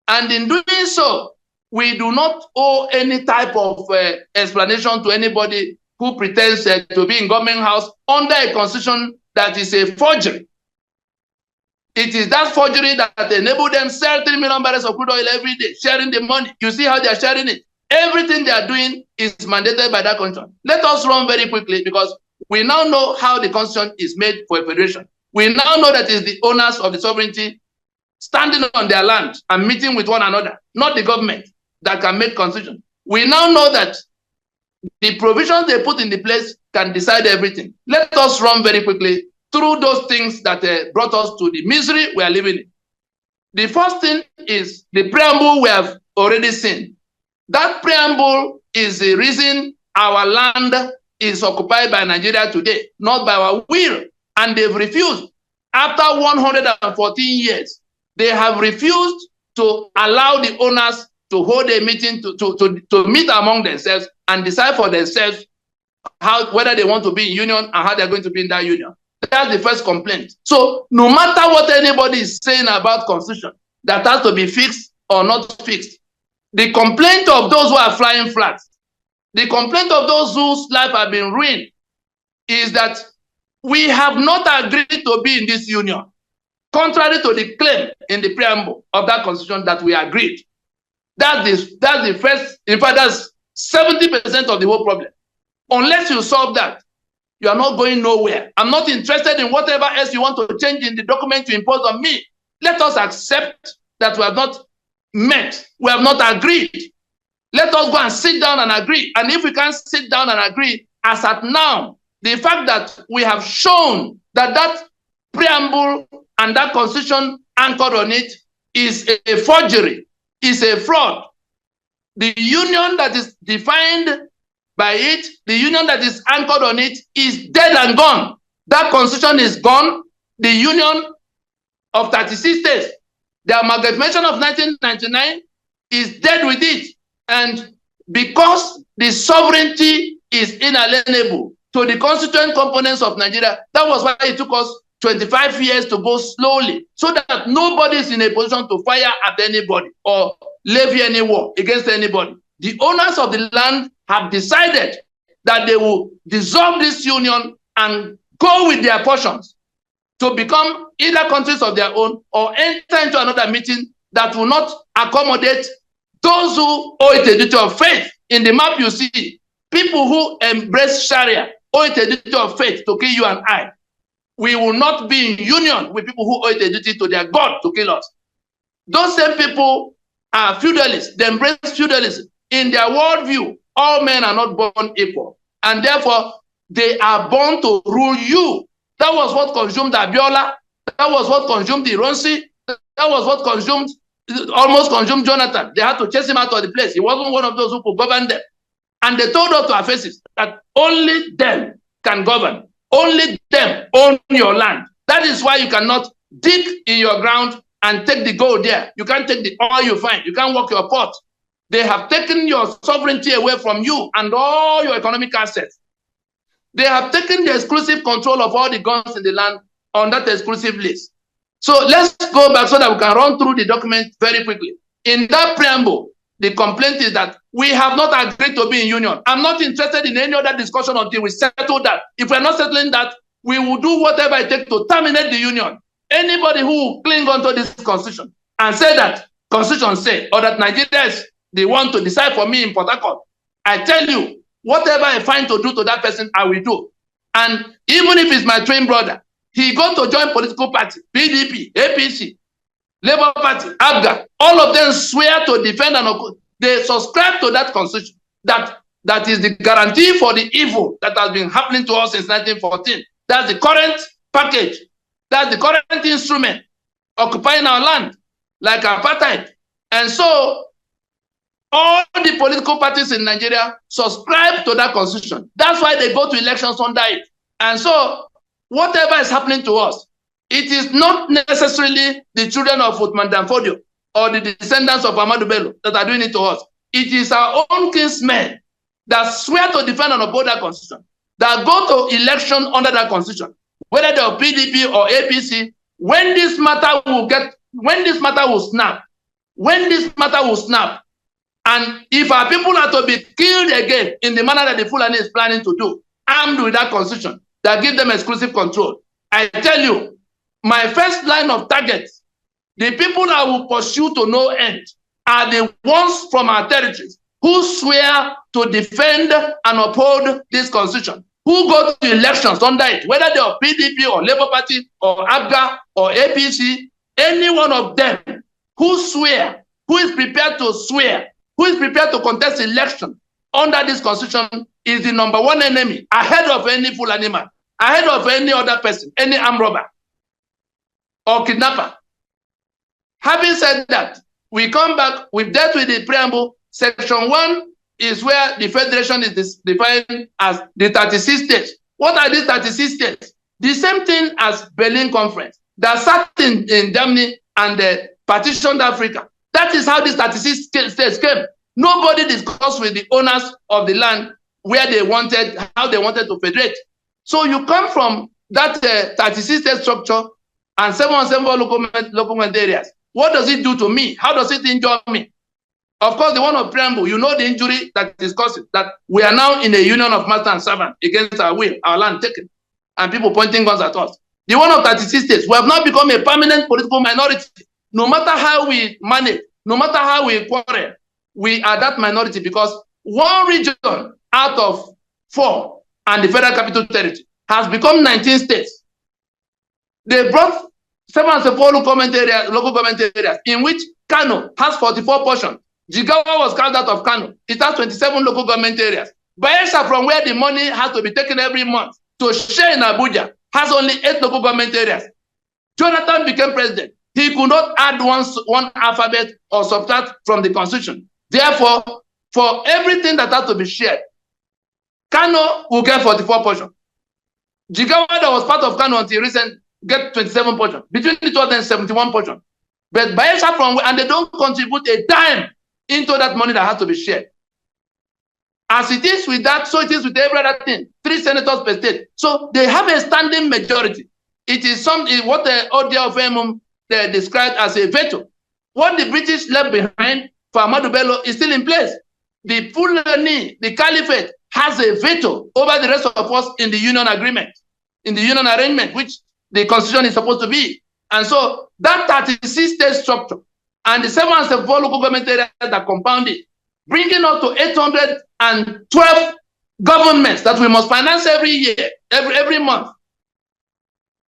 And in doing so, we do not owe any type of explanation to anybody who pretends to be in government house under a constitution that is a forgery. It is that forgery that enabled them to sell 3 million barrels of crude oil every day, sharing the money. You see how they are sharing it. Everything they are doing is mandated by that constitution. Let us run very quickly, because we now know how the constitution is made for a federation. We now know that it's the owners of the sovereignty standing on their land and meeting with one another, not the government, that can make constitution. We now know that the provisions they put in the place can decide everything. Let us run very quickly through those things that brought us to the misery we are living in. The first thing is the preamble we have already seen. That preamble is the reason our land is occupied by Nigeria today, not by our will. And they've refused. After 114 years, they have refused to allow the owners to hold a meeting to meet among themselves and decide for themselves whether they want to be in union and how they're going to be in that union. That's the first complaint. So no matter what anybody is saying about constitution, that has to be fixed or not fixed. The complaint of those who are flying flags, the complaint of those whose life have been ruined, is that we have not agreed to be in this union, contrary to the claim in the preamble of that constitution that we agreed. That's the first, in fact, that's 70% of the whole problem. Unless you solve that, you are not going nowhere. I'm not interested in whatever else you want to change in the document you impose on me. Let us accept that we have not met, we have not agreed. Let us go and sit down and agree. And if we can't sit down and agree, as at now, the fact that we have shown that that preamble and that constitution anchored on it is a forgery, is a fraud. The union that is defined by it, the union that is anchored on it is dead and gone. That constitution is gone. The union of 36 states, the amalgamation of 1999 is dead with it. And because the sovereignty is inalienable to the constituent components of Nigeria, that was why it took us 25 years to go slowly, so that nobody is in a position to fire at anybody or levy any war against anybody. The owners of the land have decided that they will dissolve this union and go with their portions to become either countries of their own or enter into another meeting that will not accommodate those who owe it a duty of faith. In the map you see, people who embrace Sharia owe it a duty of faith to kill you and I. We will not be in union with people who owe it a duty to their God to kill us. Those same people are feudalists. They embrace feudalism. In their worldview, all men are not born equal. And therefore, they are born to rule you. That was what consumed Abiola. That was what consumed Ironsi. That was what almost consumed Jonathan. They had to chase him out of the place. He wasn't one of those who could govern them. And they told us to our faces that only them can govern. Only them own your land. That is why you cannot dig in your ground and take the gold there. You can't take the oil you find. You can't work your pot. They have taken your sovereignty away from you and all your economic assets. They have taken the exclusive control of all the guns in the land on that exclusive list. So let's go back so that we can run through the document very quickly. In that preamble, the complaint is that we have not agreed to be in union. I'm not interested in any other discussion until we settle that. If we're not settling that, we will do whatever it takes to terminate the union. Anybody who will cling onto this constitution and say that constitution say, or that Nigerians, they want to decide for me in Port Harcourt, I tell you, whatever I find to do to that person, I will do. And even if it's my twin brother, he got to join political party, PDP, APC, Labour Party, ABGA, all of them swear to defend and they subscribe to that constitution. That is the guarantee for the evil that has been happening to us since 1914. That's the current package. That's the current instrument occupying our land, like apartheid. And so, all the political parties in Nigeria subscribe to that constitution. That's why they go to elections under it. And so, whatever is happening to us, it is not necessarily the children of Uthman Danfodio or the descendants of Ahmadu Bello that are doing it to us. It is our own kinsmen that swear to defend and uphold that constitution, that go to election under that constitution, whether they're PDP or APC. When this matter will snap, and if our people are to be killed again in the manner that the Fulani is planning to do, armed with that constitution that gives them exclusive control, I tell you, my first line of targets, the people I will pursue to no end, are the ones from our territories who swear to defend and uphold this constitution, who go to elections under it, whether they are PDP or Labour Party or ABGA or APC, any one of them who swear, who is prepared to swear, who is prepared to contest election under this constitution is the number one enemy, ahead of any Fulani man, ahead of any other person, any armed robber or kidnapper. Having said that, we come back, we've dealt with the preamble. Section 1 is where the federation is defined as the 36 states. What are these 36 states? The same thing as Berlin Conference that sat in Germany and partitioned Africa. That is how these 36 states came. Nobody discussed with the owners of the land where they wanted, how they wanted to federate. So you come from that 36 state structure and 717 local government areas. What does it do to me? How does it injure me? Of course, the one of preamble, you know the injury that is causing, that we are now in a union of master and servant against our will, our land taken, and people pointing guns at us. The one of 36 states, we have now become a permanent political minority. No matter how we manage, no matter how we quarrel, we are that minority because one region out of 4 and the Federal Capital Territory has become 19 states. They brought 74 local government areas in which Kano has 44 portions. Jigawa was carved out of Kano. It has 27 local government areas. Bayelsa, from where the money has to be taken every month to share in Abuja, has only 8 local government areas. Jonathan became president. He could not add one alphabet or subtract from the constitution. Therefore, for everything that has to be shared, Kano will get 44 portions. Jigawa, that was part of Kano until recent, get 27 portions. Between the two of them, 71 portions. But Bayelsa from, and they don't contribute a dime into that money that has to be shared. As it is with that, so it is with every other thing. 3 senators per state. So they have a standing majority. It is what the audio of Emum described as a veto. What the British left behind for Ahmadu Bello is still in place. The Fulani, the Caliphate, has a veto over the rest of us in the union agreement, in the union arrangement, which the constitution is supposed to be. And so that 36 state structure and the 7 and 74 local government areas that compound it, bringing us to 812 governments that we must finance every year, every month,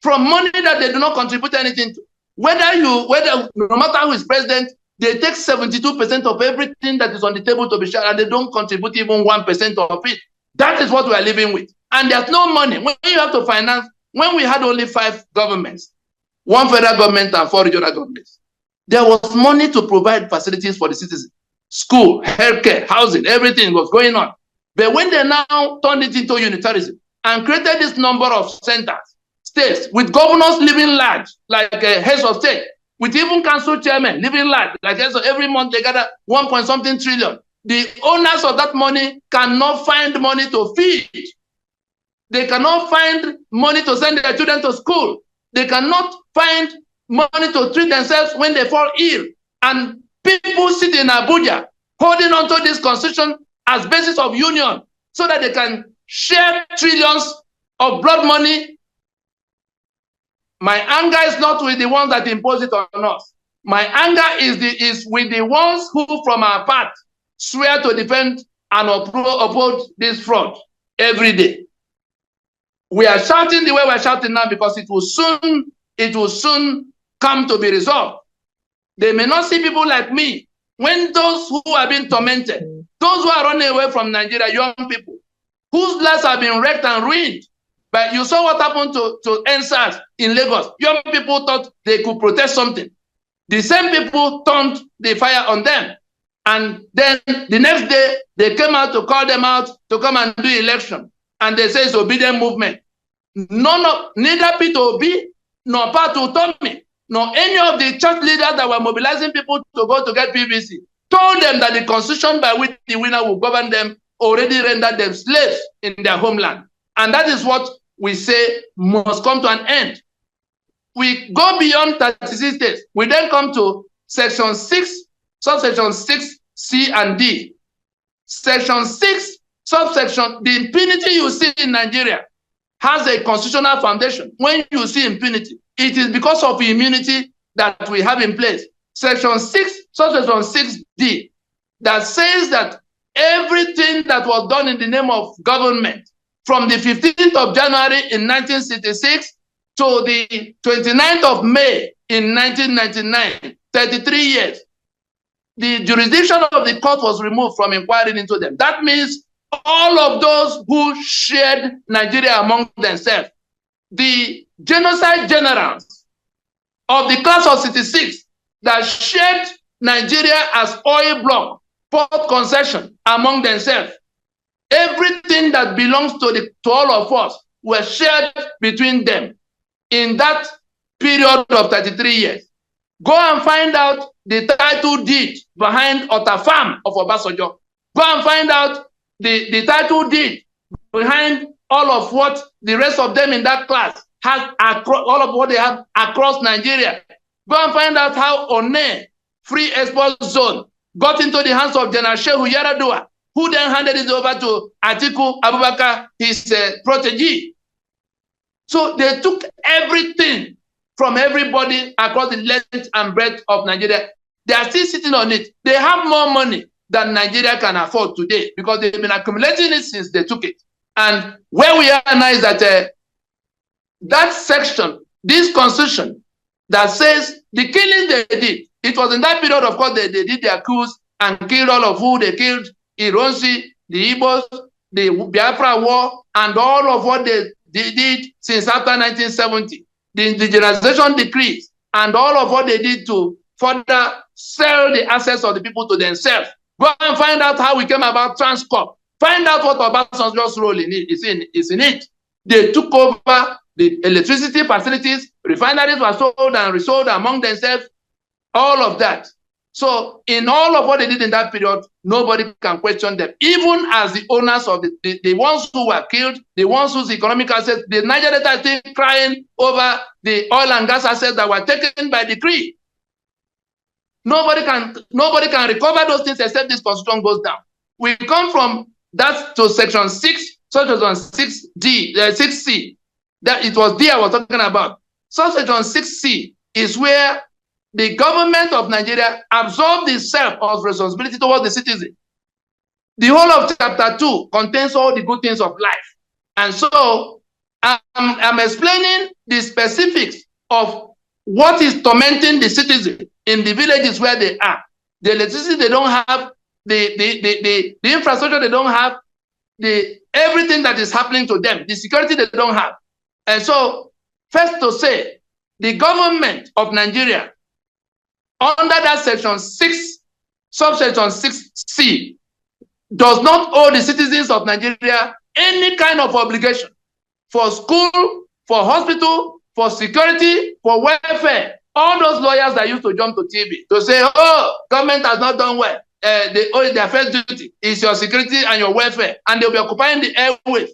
from money that they do not contribute anything to. Whether no matter who is president, they take 72% of everything that is on the table to be shared, and they don't contribute even 1% of it. That is what we are living with. And there's no money. When you have to finance, when we had only 5 governments, 1 federal government and 4 regional governments, there was money to provide facilities for the citizens. School, healthcare, housing, everything was going on. But when they now turned it into unitarism and created this number of centers, states, with governors living large, like heads of state, with even council chairmen living large, like every month they gather 1.something trillion. The owners of that money cannot find money to feed. They cannot find money to send their children to school. They cannot find money to treat themselves when they fall ill. And people sit in Abuja holding on to this constitution as basis of union so that they can share trillions of blood money. My anger is not with the ones that impose it on us. My anger is with the ones who from our part swear to defend and uphold this fraud every day. We are shouting the way we're shouting now because it will soon come to be resolved. They may not see people like me. When those who are being tormented, those who are running away from Nigeria, young people, whose lives have been wrecked and ruined. But you saw what happened to NSAS in Lagos. Young people thought they could protest something. The same people turned the fire on them. And then the next day, they came out to call them out to come and do election. And they say it's obedient movement. Neither Peter Obi, nor Pat Utomi, nor any of the church leaders that were mobilizing people to go to get PVC told them that the constitution by which the winner will govern them already rendered them slaves in their homeland. And that is what we say must come to an end. We go beyond 36 states. We then come to section 6, subsection 6, C and D. Section 6, subsection, the impunity you see in Nigeria has a constitutional foundation. When you see impunity, it is because of the immunity that we have in place. Section 6, subsection 6D, that says that everything that was done in the name of government from the 15th of January in 1966 to the 29th of May in 1999, 33 years, the jurisdiction of the court was removed from inquiring into them. That means all of those who shared Nigeria among themselves, the genocide generals of the class of 66 that shared Nigeria as oil block, port concession among themselves, everything that belongs to all of us were shared between them in that period of 33 years. Go and find out the title deed behind Ota Farm of Obasanjo. Go and find out the title deed behind all of what the rest of them in that class has, all of what they have across Nigeria. Go and find out how One Free Export Zone got into the hands of General Shehu Yaradua, who then handed it over to Atiku Abubakar, his protege. So they took everything from everybody across the length and breadth of Nigeria. They are still sitting on it. They have more money than Nigeria can afford today because they've been accumulating it since they took it. And where we are now is that that section, this constitution that says the killing they did, it was in that period, of course, they did their coups and killed all of who they killed, Ironsi, the Igbos, the Biafra War, and all of what they did since after 1970, the indigenization decrees, and all of what they did to further sell the assets of the people to themselves. Go and find out how we came about Transcorp. Find out what Obasanjo's role in it is in it. They took over the electricity facilities, refineries were sold and resold among themselves, all of that. So in all of what they did in that period, nobody can question them. Even as the owners of the ones who were killed, the ones whose economic assets, the Niger Delta is still crying over the oil and gas assets that were taken by decree. Nobody can recover those things except this constitution goes down. We come from that to section 6, section 6D, 6C. That it was D I was talking about. So section 6C is where the government of Nigeria absorbed itself of responsibility towards the citizen. The whole of chapter 2 contains all the good things of life. And so I'm explaining the specifics of what is tormenting the citizen in the villages where they are. The electricity they don't have, the infrastructure they don't have, everything that is happening to them, the security they don't have. And so, first to say, the government of Nigeria, under that section 6, subsection 6C, does not owe the citizens of Nigeria any kind of obligation for school, for hospital, for security, for welfare. All those lawyers that used to jump to TV to say, oh, government has not done well. They owe their first duty is your security and your welfare, and they'll be occupying the airwaves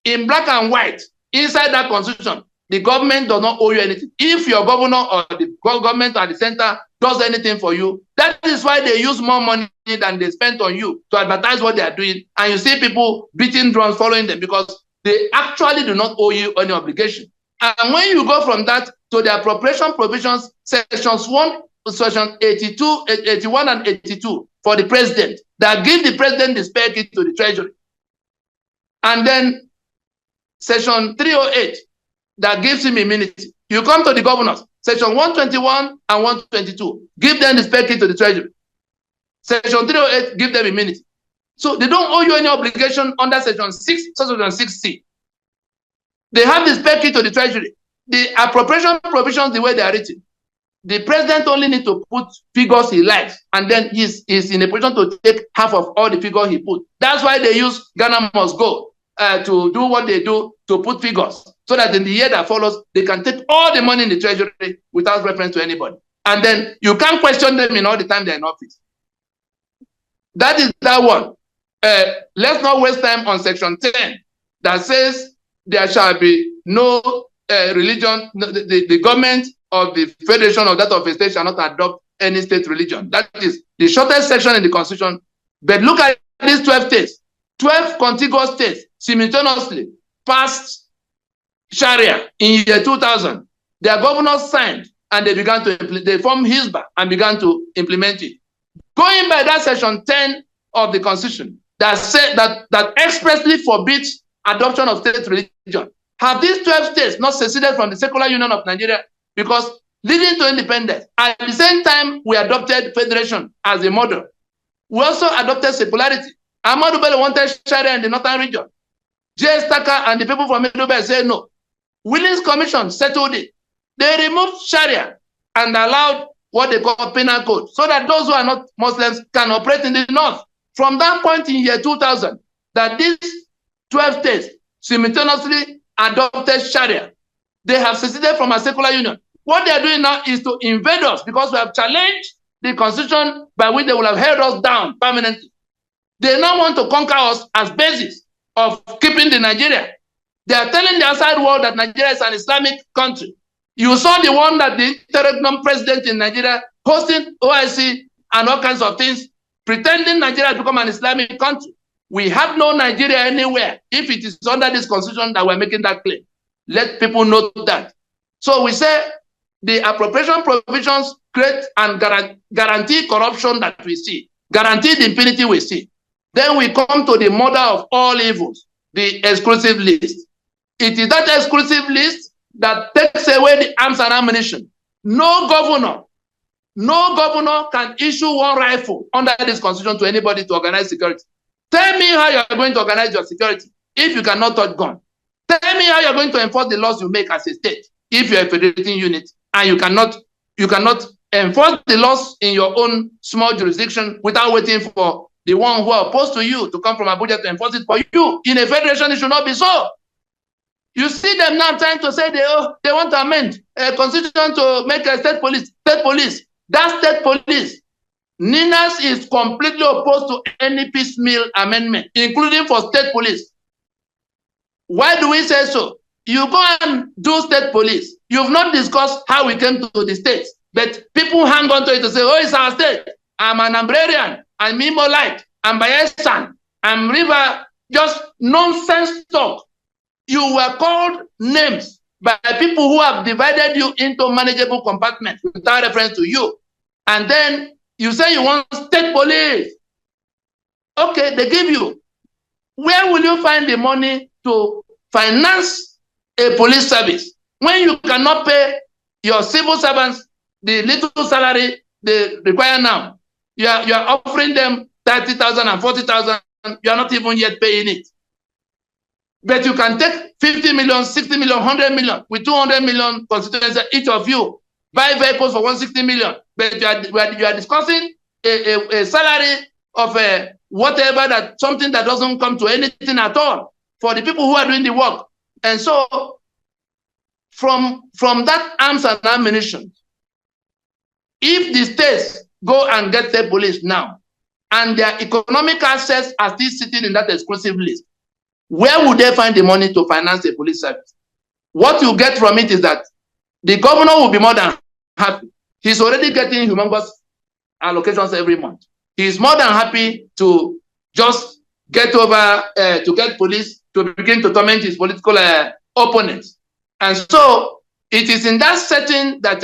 in black and white. Inside that constitution, the government does not owe you anything. If your governor or the government at the center does anything for you, that is why they use more money than they spent on you to advertise what they are doing. And you see people beating drums following them because they actually do not owe you any obligation. And when you go from that to the appropriation provisions, sections 1, section 82, 81 and 82 for the president, that give the president the spare key to the treasury. And then section 308, that gives him immunity. You come to the governors, section 121 and 122, give them the spare key to the treasury. Section 308, give them immunity. So they don't owe you any obligation under section 6, section 6C. They have the spare key to the treasury. The appropriation provisions, the way they are written, the president only needs to put figures he likes, and then he's in a position to take half of all the figures he put. That's why they use Ghana Must Go to do what they do, to put figures, so that in the year that follows, they can take all the money in the treasury without reference to anybody. And then you can't question them in all the time they're in office. That is that one. Let's not waste time on section 10 that says there shall be no religion, the government of the federation or that of a state shall not adopt any state religion. That is the shortest section in the constitution. But look at these 12 states. 12 contiguous states simultaneously passed Sharia in year 2000. Their governors signed and they began to they formed Hizbah and began to implement it. Going by that section 10 of the constitution that said that expressly forbids adoption of state religion. Have these 12 states not seceded from the secular union of Nigeria? Because leading to independence, at the same time we adopted federation as a model. We also adopted secularity. Ahmadu Bello wanted Sharia in the northern region. J.S. Tucker and the people from Middle Belt said no. Willings Commission settled it. They removed Sharia and allowed what they call penal code, so that those who are not Muslims can operate in the north. From that point in year 2000, that these 12 states simultaneously adopted Sharia. They have seceded from a secular union. What they are doing now is to invade us because we have challenged the constitution by which they will have held us down permanently. They now want to conquer us as basis of keeping the Nigeria. They are telling the outside world that Nigeria is an Islamic country. You saw the one that the interim president in Nigeria hosting OIC and all kinds of things, pretending Nigeria has become an Islamic country. We have no Nigeria anywhere if it is under this constitution that we're making that claim. Let people know that. So we say the appropriation provisions create and guarantee corruption that we see, guarantee the impunity we see. Then we come to the mother of all evils, the exclusive list. It is that exclusive list that takes away the arms and ammunition. No governor can issue one rifle under this constitution to anybody to organize security. Tell me how you are going to organize your security if you cannot touch gun. Tell me how you are going to enforce the laws you make as a state if you are a federating unit and you cannot enforce the laws in your own small jurisdiction without waiting for the one who are opposed to you to come from Abuja to enforce it for you. In a federation, it should not be so. You see them now trying to say they want to amend a constitution to make a state police. State police. That state police, NINAS is completely opposed to any piecemeal amendment, including for state police. Why do we say so? You go and do state police. You've not discussed how we came to the states, but people hang on to it to say, oh, it's our state. I'm an Ambrarian. I'm Imolite. I'm Bayelsan. I'm River. Just nonsense talk. You were called names by people who have divided you into manageable compartments without reference to you. And then you say you want state police. Okay, they give you. Where will you find the money to finance a police service when you cannot pay your civil servants the little salary they require now? You are offering them 30,000 and 40,000. You are not even yet paying it. But you can take 50 million, 60 million, 100 million with 200 million constituencies each of you. Buy vehicles for 160 million. But you are discussing a salary of whatever, that something that doesn't come to anything at all for the people who are doing the work. And so from that arms and ammunition, if the states go and get the police now, and their economic assets are still sitting in that exclusive list, where would they find the money to finance a police service? What you get from it is that the governor will be more than happy. He's already getting humongous allocations every month. He's more than happy to just get over, to get police to begin to torment his political opponents. And so it is in that setting that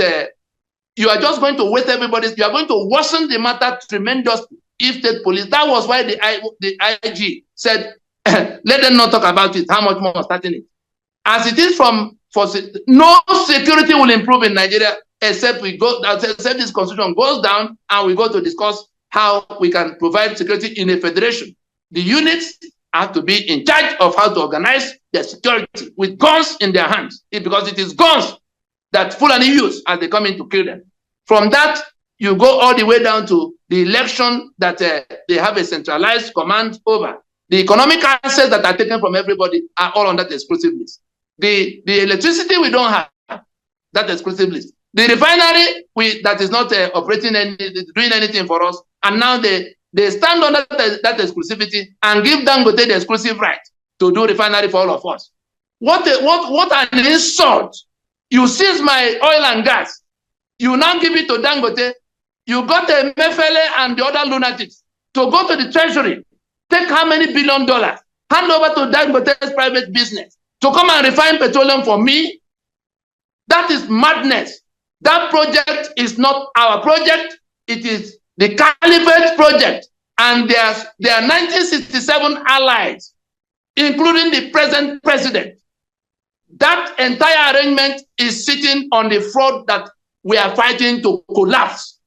you are just going to waste everybody's, you are going to worsen the matter tremendously if state police. That was why the IG said, let them not talk about it, how much more starting it. As it is no security will improve in Nigeria except this constitution goes down and we go to discuss how we can provide security in a federation. The units have to be in charge of how to organize their security with guns in their hands, because it is guns that Fulani use as they come in to kill them. From that, you go all the way down to the election that they have a centralized command over. The economic assets that are taken from everybody are all on that exclusive list. The electricity we don't have, that exclusive list. The refinery that is not operating doing anything for us, and now they stand on that exclusivity and give Dangote the exclusive right to do refinery for all of us. What an insult! You seize my oil and gas, you now give it to Dangote. You got a Mefele and the other lunatics to go to the treasury, take how many $1 billion, hand over to Dangote's private business to come and refine petroleum for me? That is madness. That project is not our project. It is the Caliphate project. And their 1967 allies, including the present president. That entire arrangement is sitting on the fraud that we are fighting to collapse.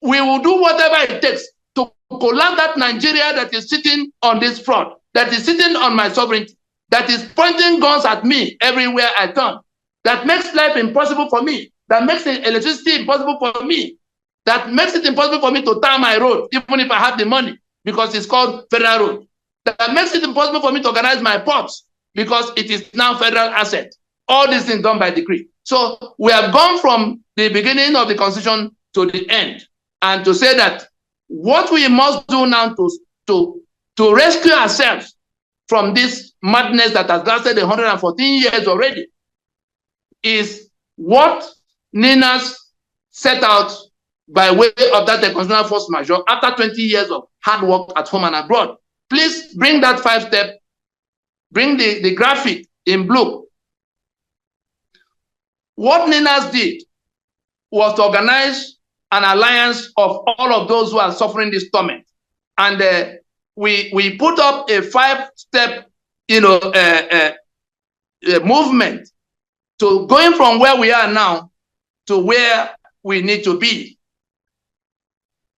We will do whatever it takes to collapse that Nigeria that is sitting on this fraud, that is sitting on my sovereignty, that is pointing guns at me everywhere I turn, that makes life impossible for me, that makes the electricity impossible for me, that makes it impossible for me to tar my road, even if I have the money, because it's called federal road, that makes it impossible for me to organize my ports, because it is now federal asset. All these things done by decree. So we have gone from the beginning of the constitution to the end, and to say that what we must do now to rescue ourselves from this madness that has lasted 114 years already is what NINAS set out by way of that constitutional force majeure after 20 years of hard work at home and abroad. Please bring that 5-step, bring the graphic in blue. What NINAS did was to organize an alliance of all of those who are suffering this torment. And we put up a 5-step, movement to going from where we are now to where we need to be.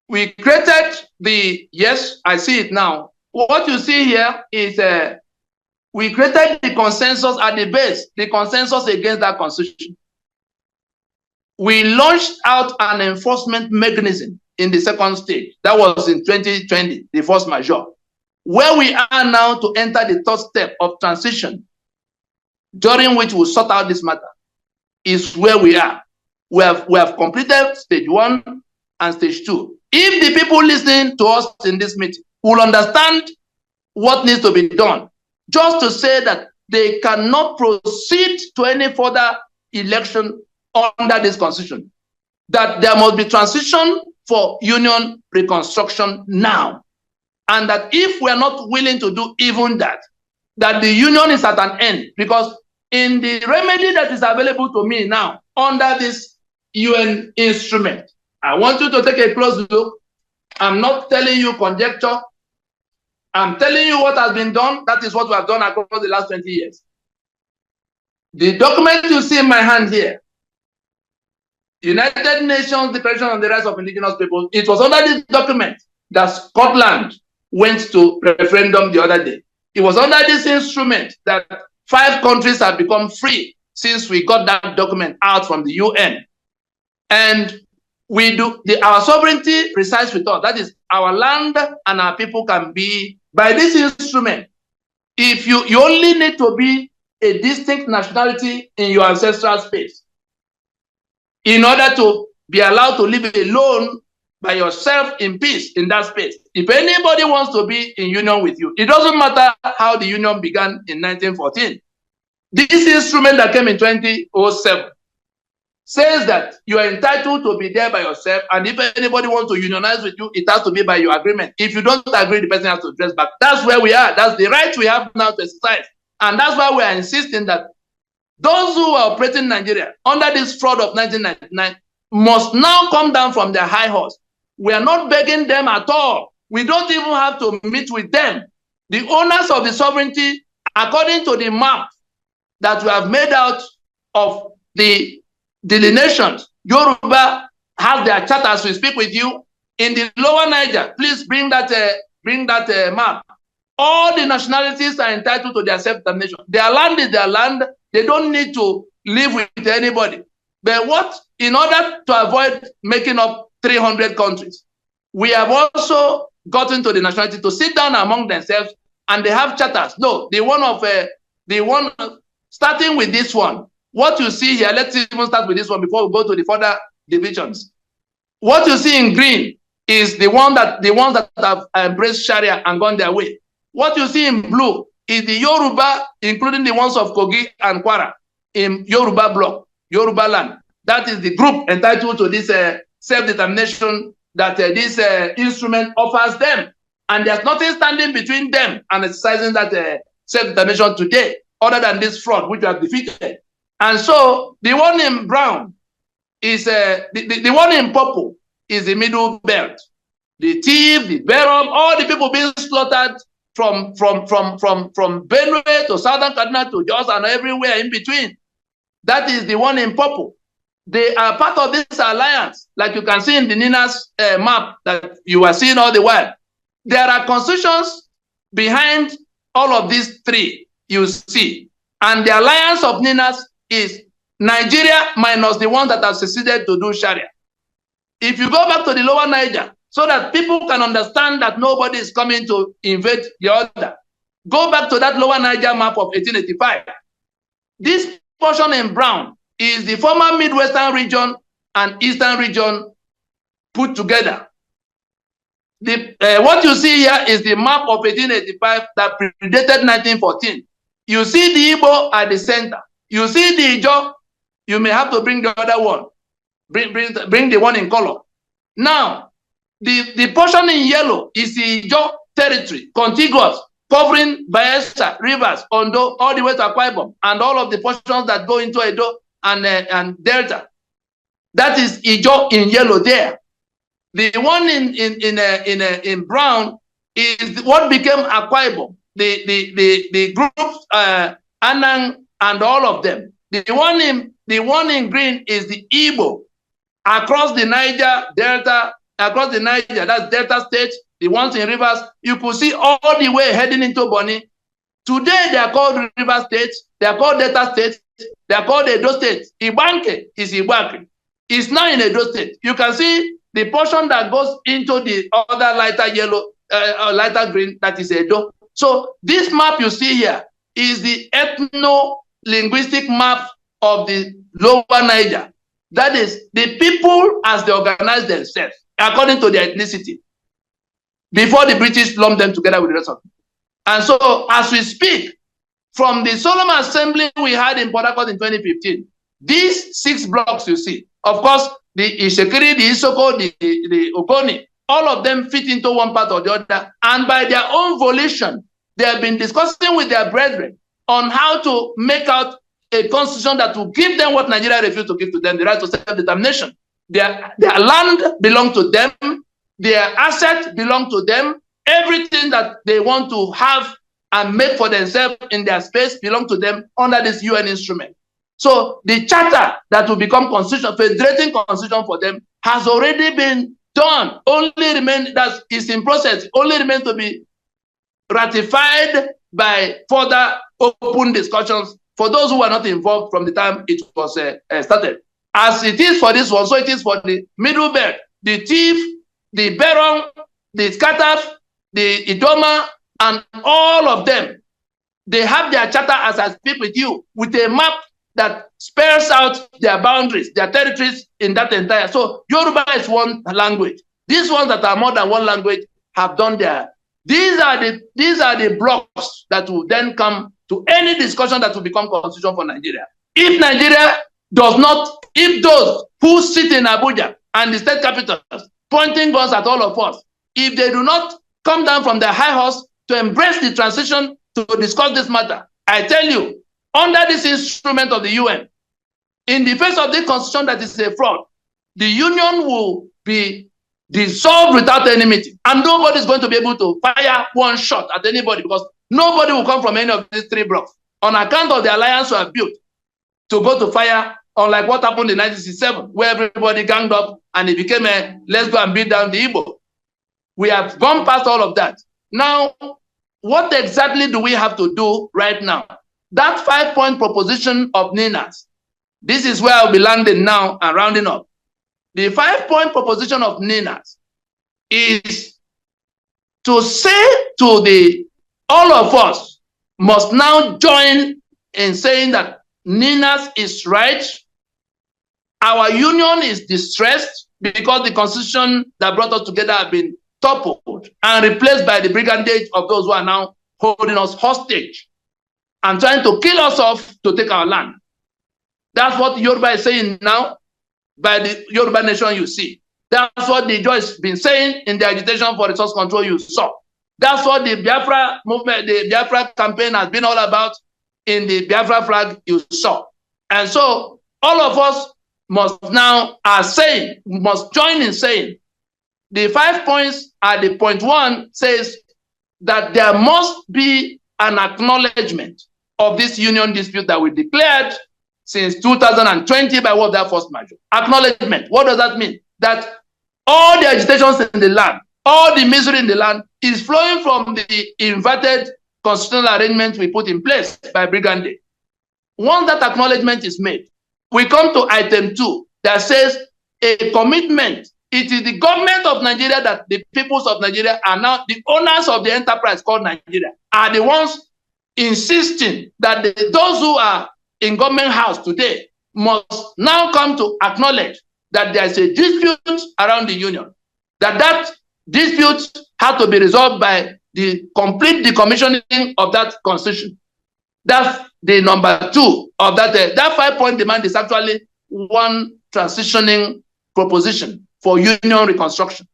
We created yes, I see it now. What you see here is we created the consensus at the base, the consensus against that constitution. We launched out an enforcement mechanism in the second stage. That was in 2020, the force majeure. Where we are now to enter the third step of transition, during which we'll sort out this matter, is where we are. We have completed stage 1 and stage 2. If the people listening to us in this meeting will understand what needs to be done, just to say that they cannot proceed to any further election under this constitution, that there must be transition for union reconstruction now, and that if we are not willing to do even that, that the union is at an end, because in the remedy that is available to me now under this UN instrument, I want you to take a close look. I'm not telling you conjecture. I'm telling you what has been done. That is what we have done across the last 20 years. The document you see in my hand here, United Nations Declaration on the Rights of Indigenous People, it was under this document that Scotland went to referendum the other day. It was under this instrument that 5 countries have become free since we got that document out from the UN. And we do our sovereignty resides with us. That is, our land and our people can be by this instrument. If you only need to be a distinct nationality in your ancestral space in order to be allowed to live alone by yourself in peace in that space. If anybody wants to be in union with you, it doesn't matter how the union began in 1914. This instrument that came in 2007 says that you are entitled to be there by yourself, and if anybody wants to unionize with you, it has to be by your agreement. If you don't agree, the person has to dress back. That's where we are. That's the right we have now to exercise. And that's why we are insisting that those who are operating in Nigeria under this fraud of 1999 must now come down from their high horse. We are not begging them at all. We don't even have to meet with them. The owners of the sovereignty, according to the map that we have made out of the delineations, Yoruba has their chart as we speak with you. In the lower Niger, please bring that map. All the nationalities are entitled to their self-determination. Their land is their land. They don't need to live with anybody. But in order to avoid making up 300 countries, we have also gotten to the nationality to sit down among themselves, and they have charters. No, starting with this one. What you see here, let's even start with this one before we go to the further divisions. What you see in green is the ones that have embraced Sharia and gone their way. What you see in blue is the Yoruba, including the ones of Kogi and Kwara in Yoruba bloc, Yoruba land. That is the group entitled to this self-determination that this instrument offers them. And there's nothing standing between them and exercising that self-determination today, other than this fraud, which we have defeated. And so the one in brown is, the one in purple is the middle belt. The thief, the Berom, all the people being slaughtered from Benue to Southern Kaduna to Jos and everywhere in between. That is the one in purple. They are part of this alliance, like you can see in the NINAS map that you are seeing all the while. There are constitutions behind all of these three, you see. And the alliance of NINAS is Nigeria minus the ones that have succeeded to do Sharia. If you go back to the lower Niger, so that people can understand that nobody is coming to invade the other, go back to that lower Niger map of 1885. This portion in brown is the former Midwestern region and Eastern region put together. What you see here is the map of 1885 that predated 1914. You see the Igbo at the center. You see the Ijo. You may have to bring the other one. Bring the one in color. Now, the portion in yellow is the Ijaw territory, contiguous, covering Bayelsa, Rivers, Ondo, all the way to Akwa Ibom, and all of the portions that go into Edo and Delta. That is Ijaw in yellow there. The one in brown is what became Akwa Ibom, the groups Anang and all of them. The one in green is the Igbo across the Niger Delta, across the Niger, that's Delta State. The ones in Rivers, you could see all the way heading into Bonny. Today they are called River State, they are called Delta State, they are called Edo State. Ibanke is Ibanke. It's now in Edo State. You can see the portion that goes into the other lighter yellow, lighter green, that is Edo. So this map you see here is the ethno-linguistic map of the lower Niger. That is the people as they organize themselves according to their ethnicity before the British lumped them together with the rest of them. And so as we speak, from the solemn assembly we had in Port Harcourt in 2015, these 6 blocks you see, of course, the Ishekiri, the Isoko, the Ogoni, all of them fit into one part or the other. And by their own volition, they have been discussing with their brethren on how to make out a constitution that will give them what Nigeria refused to give to them, the right to self-determination. Their land belongs to them. Their assets belong to them. Everything that they want to have and make for themselves in their space belong to them under this UN instrument. So the charter that will become constitution, federating constitution for them, has already been done. Only remain, that is in process, only remains to be ratified by further open discussions for those who are not involved from the time it was started. As it is for this one, so it is for the middle belt, the Thief, the Berong, the Skataf, the Idoma, and all of them. They have their charter as I speak with you, with a map that spells out their boundaries, their territories in that entire. So Yoruba is one language. These ones that are more than one language have done their. These are the blocks that will then come to any discussion that will become constitution for Nigeria. If Nigeria does not, if those who sit in Abuja and the state capitals pointing guns at all of us, if they do not come down from their high horse to embrace the transition to discuss this matter, I tell you, under this instrument of the UN, in the face of this constitution that is a fraud, the union will be dissolved without enmity, and nobody is going to be able to fire one shot at anybody, because nobody will come from any of these 3 blocks on account of the alliance we have built to go to fire, unlike what happened in 1967, where everybody ganged up and it became a let's go and beat down the Igbo. We have gone past all of that. Now, what exactly do we have to do right now? That 5-point proposition of NINAS, this is where I'll be landing now and rounding up. The 5-point proposition of NINAS is to say to all of us must now join in saying that NINAS is right. Our union is distressed because the constitution that brought us together has been toppled and replaced by the brigandage of those who are now holding us hostage and trying to kill us off to take our land. That's what Yoruba is saying now by the Yoruba nation you see. That's what the Ijaw has been saying in the agitation for resource control you saw. That's what the Biafra movement, the Biafra campaign has been all about in the Biafra flag you saw. And so all of us must now must join in saying, the 5 points at the point 1 says that there must be an acknowledgement of this union dispute that we declared since 2020 by way of that force majeure. Acknowledgement. What does that mean? That all the agitations in the land, all the misery in the land is flowing from the inverted constitutional arrangement we put in place by brigandage. Once that acknowledgement is made, we come to item 2 that says a commitment. It is the government of Nigeria that the peoples of Nigeria are now the owners of the enterprise called Nigeria, are the ones insisting that those who are in government house today must now come to acknowledge that there is a dispute around the union, that dispute has to be resolved by the complete decommissioning of that constitution. That's the number 2 of that. That 5-point demand is actually one transitioning proposition. for union reconstruction.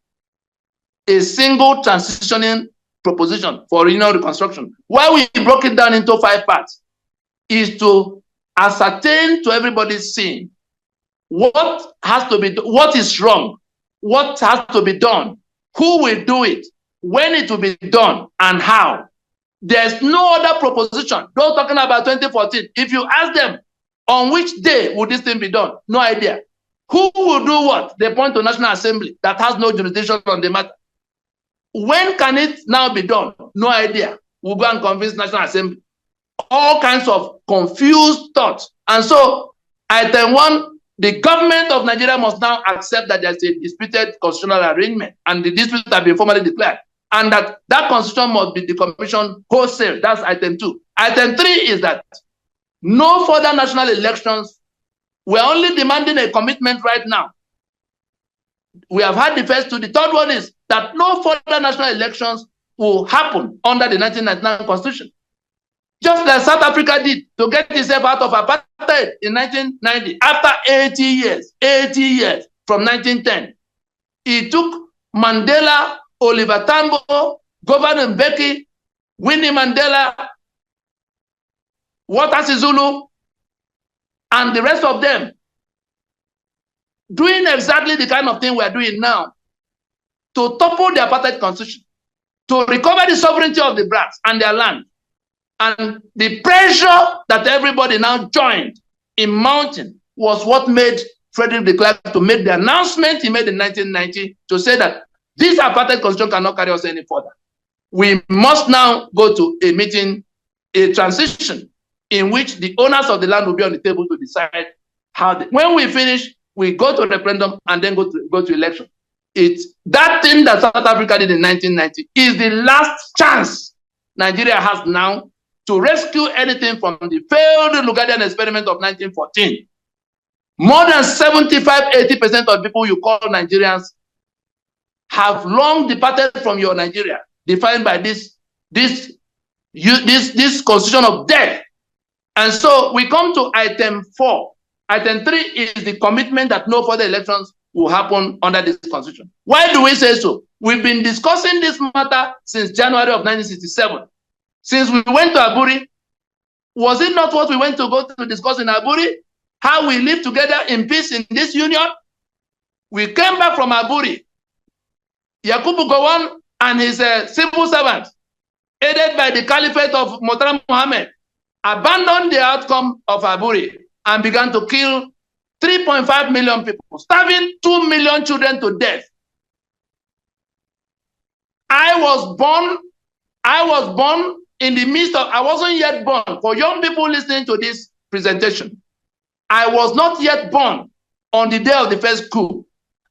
A single transitioning proposition for union reconstruction. Why we broke it down into 5 parts is to ascertain to everybody's seeing what has to be, what is wrong, what has to be done, who will do it, when it will be done, and how. There's no other proposition. Those talking about 2014, if you ask them on which day would this thing be done, no idea. Who will do what? They point to National Assembly that has no jurisdiction on the matter. When can it now be done? No idea. We'll go and convince National Assembly. All kinds of confused thoughts. And so, item 1, the government of Nigeria must now accept that there's a disputed constitutional arrangement and the dispute has been formally declared, and that constitution must be decommissioned wholesale. That's item 2. Item 3 is that no further national elections. We're only demanding a commitment right now. We have had the first 2. The third one is that no further national elections will happen under the 1999 Constitution. Just like South Africa did to get itself out of apartheid in 1990, after 80 years from 1910. It took Mandela, Oliver Tambo, Governor Mbeki, Winnie Mandela, Walter Sisulu, and the rest of them doing exactly the kind of thing we're doing now to topple the apartheid constitution, to recover the sovereignty of the blacks and their land. And the pressure that everybody now joined in mounting was what made Frederick de Klerk to make the announcement he made in 1990 to say that this apartheid constitution cannot carry us any further. We must now go to a meeting, a transition in which the owners of the land will be on the table to decide how. When we finish, we go to referendum and then go to election. It's that thing that South Africa did in 1990 is the last chance Nigeria has now to rescue anything from the failed Lugadian experiment of 1914. More than 75–80% of people you call Nigerians have long departed from your Nigeria, defined by this constitution of death. And so we come to item 4. Item 3 is the commitment that no further elections will happen under this constitution. Why do we say so? We've been discussing this matter since January of 1967. Since we went to Aburi, was it not what we went to go to discuss in Aburi? How we live together in peace in this union? We came back from Aburi. Yakubu Gowon and his civil servants, aided by the Caliphate of Murtala Muhammad, abandoned the outcome of Aburi and began to kill 3.5 million people, starving 2 million children to death. I was born in the midst of, I wasn't yet born. For young people listening to this presentation, I was not yet born on the day of the first coup.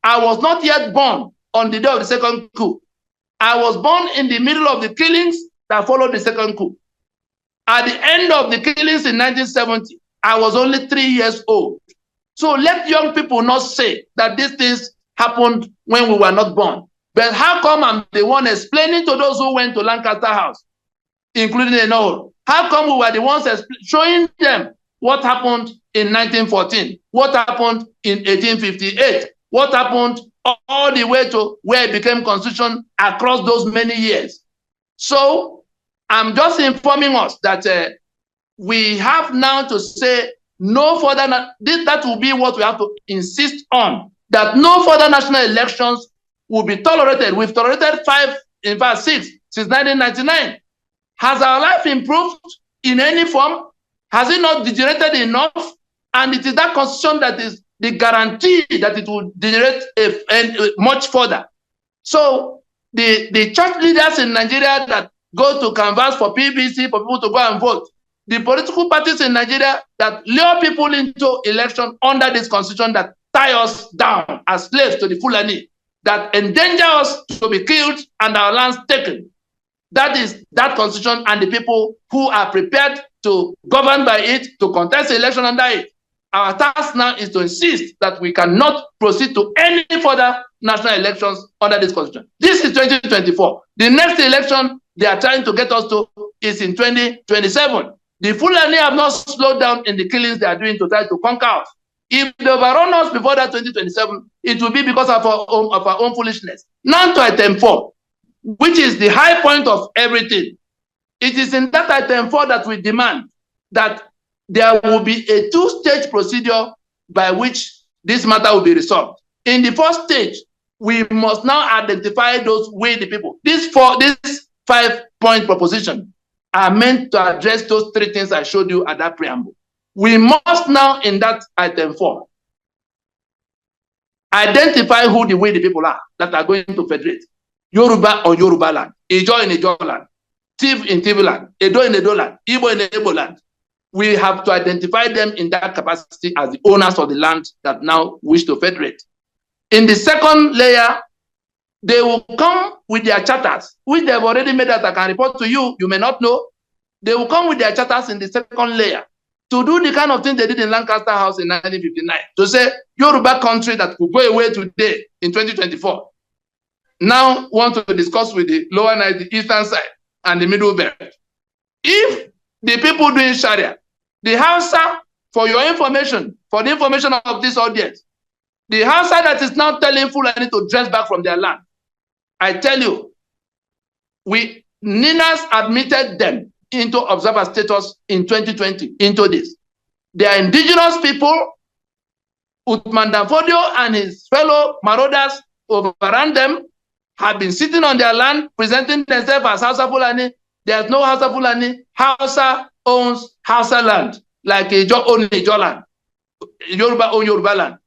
I was not yet born on the day of the second coup. I was born in the middle of the killings that followed the second coup. At the end of the killings in 1970, I was only 3 years old. So let young people not say that these things happened when we were not born. But how come I'm the one explaining to those who went to Lancaster House, including Enoho? How come we were the ones showing them what happened in 1914, what happened in 1858, what happened all the way to where it became constitution across those many years? So I'm just informing us that we have now to say no further, that will be what we have to insist on, that no further national elections will be tolerated. We've tolerated 5, in fact 6, since 1999. Has our life improved in any form? Has it not degenerated enough? And it is that constitution that is the guarantee that it will degenerate much further. So the church leaders in Nigeria that go to canvass for PBC, for people to go and vote, the political parties in Nigeria that lure people into election under this constitution that tie us down as slaves to the Fulani, that endanger us to be killed and our lands taken. That is that constitution and the people who are prepared to govern by it, to contest election under it. Our task now is to insist that we cannot proceed to any further national elections under this constitution. This is 2024. The next election they are trying to get us to is in 2027. The Fulani have not slowed down in the killings they are doing to try to conquer us. If they overrun us before that 2027, it will be because of our own foolishness. Now to item 4, which is the high point of everything. It is in that item 4 that we demand that there will be a 2-stage procedure by which this matter will be resolved. In the first stage, we must now identify those we the people. This 5-point proposition are meant to address those 3 things I showed you at that preamble. We must now, in that item 4, identify who the we the people are that are going to federate. Yoruba on Yoruba land, Ijo in Ijo land, Tiv in Tiv land, Edo in Edo land, Igbo in Igbo land. We have to identify them in that capacity as the owners of the land that now wish to federate. In the second layer, they will come with their charters, which they have already made that I can report to you. You may not know. They will come with their charters in the second layer to do the kind of thing they did in Lancaster House in 1959, to say Yoruba country that could go away today in 2024 now want to discuss with the lower Nile, the eastern side, and the middle belt. If the people doing Sharia, the Hausa, for your information, for the information of this audience, the Hausa that is now telling Fulani to dress back from their land, I tell you, NINAS admitted them into observer status in 2020, into this. They are indigenous people. Uthman Danfodio and his fellow marauders overran them, have been sitting on their land, presenting themselves as Hausa Fulani. There's no Hausa Fulani. Hausa owns Hausa land, like Ijo owns Ijo land. Yoruba owns Yoruba land.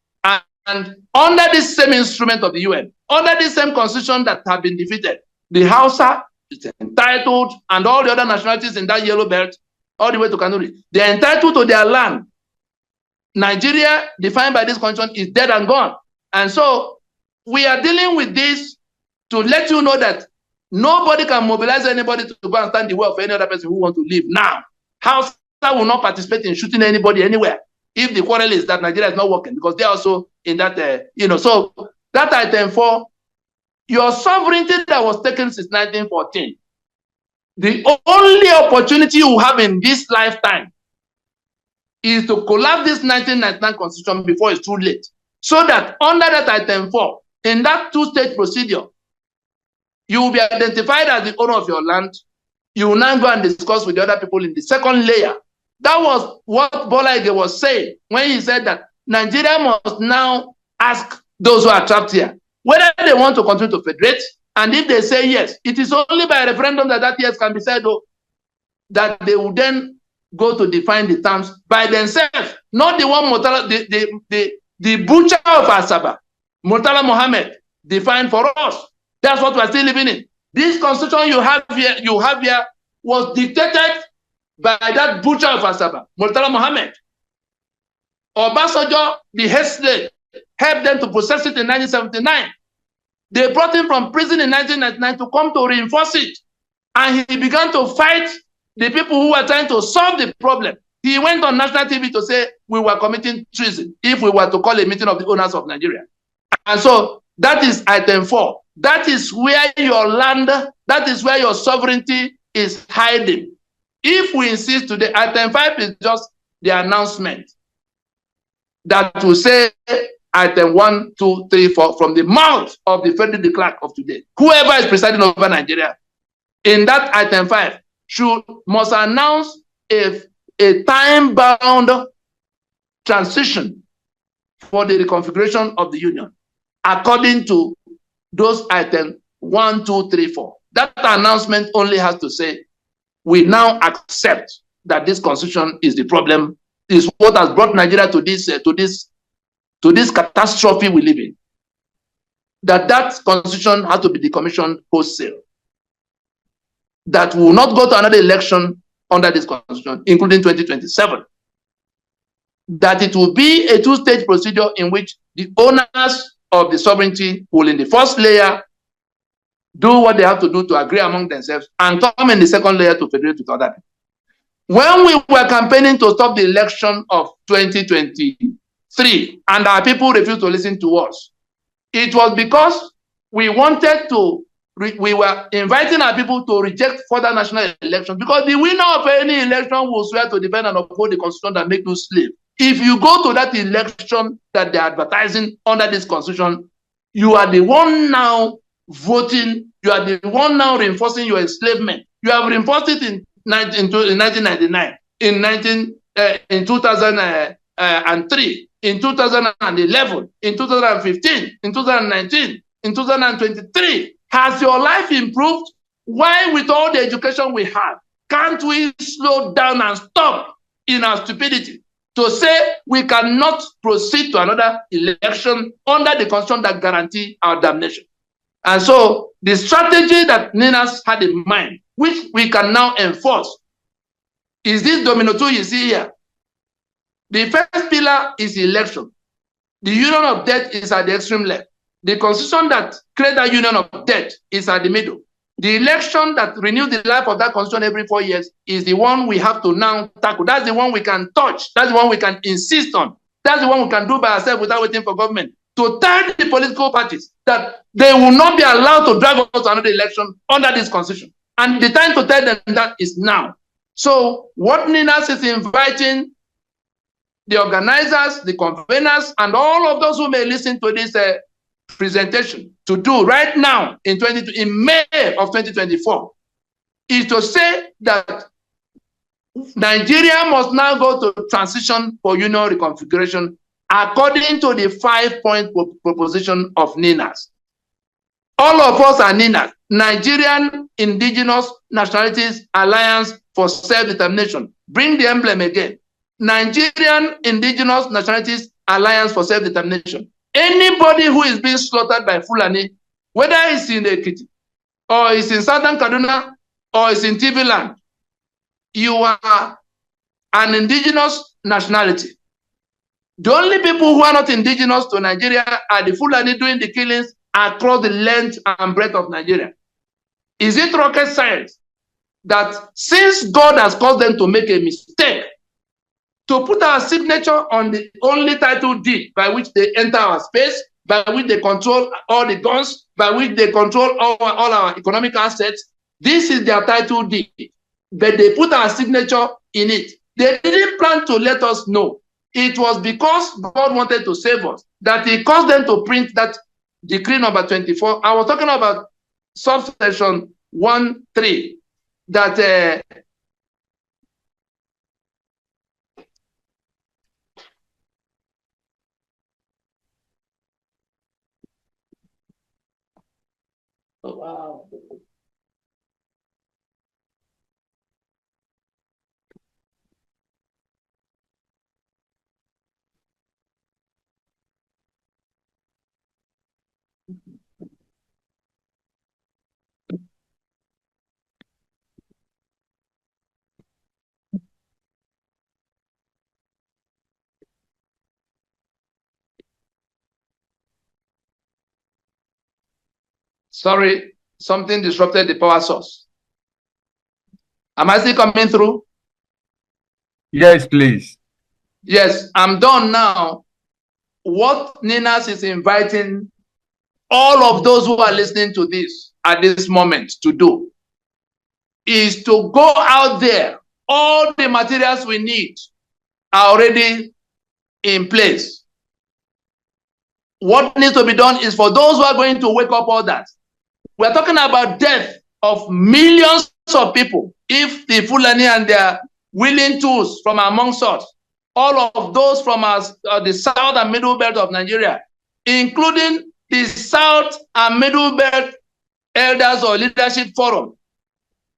And under this same instrument of the UN, under this same constitution that have been defeated, the Hausa is entitled, and all the other nationalities in that yellow belt, all the way to Kanuri, they are entitled to their land. Nigeria, defined by this constitution, is dead and gone. And so we are dealing with this to let you know that nobody can mobilize anybody to go and stand the way of any other person who wants to live now. Hausa will not participate in shooting anybody anywhere if the quarrel is that Nigeria is not working, because they're also in that, so that item 4, your sovereignty that was taken since 1914, the only opportunity you have in this lifetime is to collapse this 1999 Constitution before it's too late. So that under that item 4, in that 2-stage procedure, you will be identified as the owner of your land. You will now go and discuss with the other people in the second layer. That was what Bola Ige was saying when he said that Nigeria must now ask those who are trapped here whether they want to continue to federate. And if they say yes, it is only by referendum that yes can be said, that they will then go to define the terms by themselves, not the one the butcher of Asaba, Murtala Mohammed, defined for us. That's what we're still living in. This constitution you have here was dictated by that butcher of Asaba, Murtala Mohammed. Obasanjo, the head slave, helped them to process it in 1979. They brought him from prison in 1999 to come to reinforce it. And he began to fight the people who were trying to solve the problem. He went on national TV to say we were committing treason if we were to call a meeting of the owners of Nigeria. And so that is item 4. That is where your land, that is where your sovereignty is hiding. If we insist today, item 5 is just the announcement that will say item 1, 2, 3, 4 from the mouth of the federal clerk of today. Whoever is presiding over Nigeria, in that item 5, must announce a time-bound transition for the reconfiguration of the union, according to those items 1, 2, 3, 4. That announcement only has to say, we now accept that this constitution is the problem, is what has brought Nigeria to this catastrophe we live in. That constitution has to be decommissioned wholesale. That will not go to another election under this constitution, including 2027. That it will be a 2-stage procedure in which the owners of the sovereignty will, in the first layer, do what they have to do to agree among themselves and come in the second layer to federate with other people. When we were campaigning to stop the election of 2023 and our people refused to listen to us, it was because we wanted to, we were inviting our people to reject further national elections, because the winner of any election will swear to defend and uphold the constitution that makes you slave. If you go to that election that they're advertising under this constitution, you are the one now voting, you are the one now reinforcing your enslavement. You have reinforced it in 1999, in 2003, in 2011, in 2015, in 2019, in 2023. Has your life improved? Why, with all the education we have, can't we slow down and stop in our stupidity to say we cannot proceed to another election under the constitution that guarantee our damnation? And so the strategy that NINAS had in mind, which we can now enforce, is this domino 2 you see here. The first pillar is election. The union of death is at the extreme left. The constitution that creates that union of death is at the middle. The election that renews the life of that constitution every 4 years is the one we have to now tackle. That's the one we can touch. That's the one we can insist on. That's the one we can do by ourselves without waiting for government. To tell the political parties that they will not be allowed to drag us to another election under this constitution. And the time to tell them that is now. So what NINAS is inviting the organizers, the conveners, and all of those who may listen to this presentation to do right now in May of 2024 is to say that Nigeria must now go to transition for union reconfiguration according to the 5-point proposition of NINAS. All of us are NINAS, Nigerian Indigenous Nationalities Alliance for Self-Determination. Bring the emblem again. Nigerian Indigenous Nationalities Alliance for Self-Determination. Anybody who is being slaughtered by Fulani, whether it's in Ekiti, or it's in Southern Kaduna, or it's in TV land, you are an indigenous nationality. The only people who are not indigenous to Nigeria are the Fulani doing the killings across the length and breadth of Nigeria. Is it rocket science that since God has caused them to make a mistake, to put our signature on the only title deed by which they enter our space, by which they control all the guns, by which they control all our economic assets, this is their title deed. But they put our signature in it. They didn't plan to let us know. It was because God wanted to save us that he caused them to print that decree number 24. I was talking about subsection 1.3 that oh, wow. Sorry, something disrupted the power source. Am I still coming through? Yes, please. Yes, I'm done now. What NINAS is inviting all of those who are listening to this at this moment to do is to go out there. All the materials we need are already in place. What needs to be done is for those who are going to wake up others. We're talking about death of millions of people if the Fulani and their willing tools from amongst us, all of those from the south and middle belt of Nigeria, including the South and Middle Belt Elders or Leadership Forum.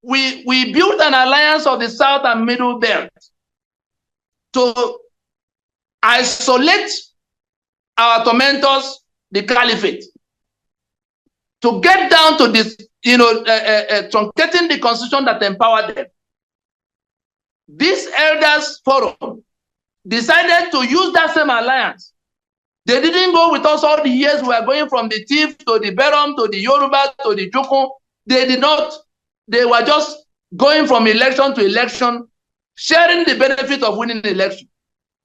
We built an alliance of the South and Middle Belt to isolate our tormentors, the caliphate, to get down to this, truncating the constitution that empowered them. This Elders Forum decided to use that same alliance. They didn't go with us all the years we were going from the Tiv to the Berom to the Yoruba to the Joko. They did not. They were just going from election to election, sharing the benefit of winning the election.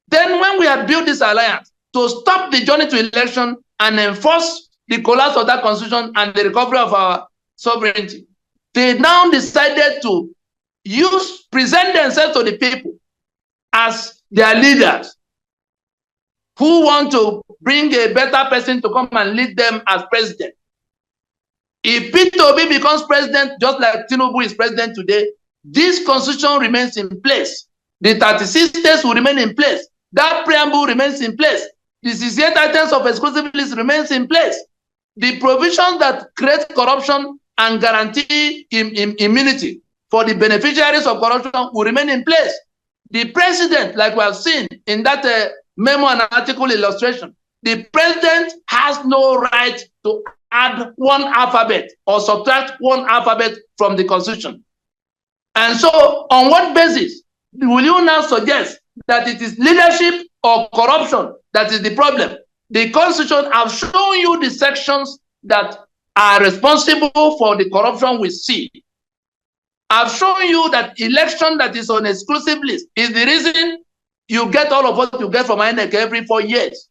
Then when we had built this alliance to stop the journey to election and enforce the collapse of that constitution and the recovery of our sovereignty, they now decided to present themselves to the people as their leaders who want to bring a better person to come and lead them as president. If Peter Obi becomes president, just like Tinubu is president today, this constitution remains in place. The 36 states will remain in place. That preamble remains in place. The 68 items of exclusive list remains in place. The provisions that create corruption and guarantee immunity for the beneficiaries of corruption will remain in place. The president, like we have seen in that memo and article illustration, the president has no right to add one alphabet or subtract one alphabet from the constitution. And so, on what basis will you now suggest that it is leadership or corruption that is the problem? The constitution have shown you the sections that are responsible for the corruption we see. I've shown you that election that is on exclusive list is the reason you get all of what you get from INEC every 4 years.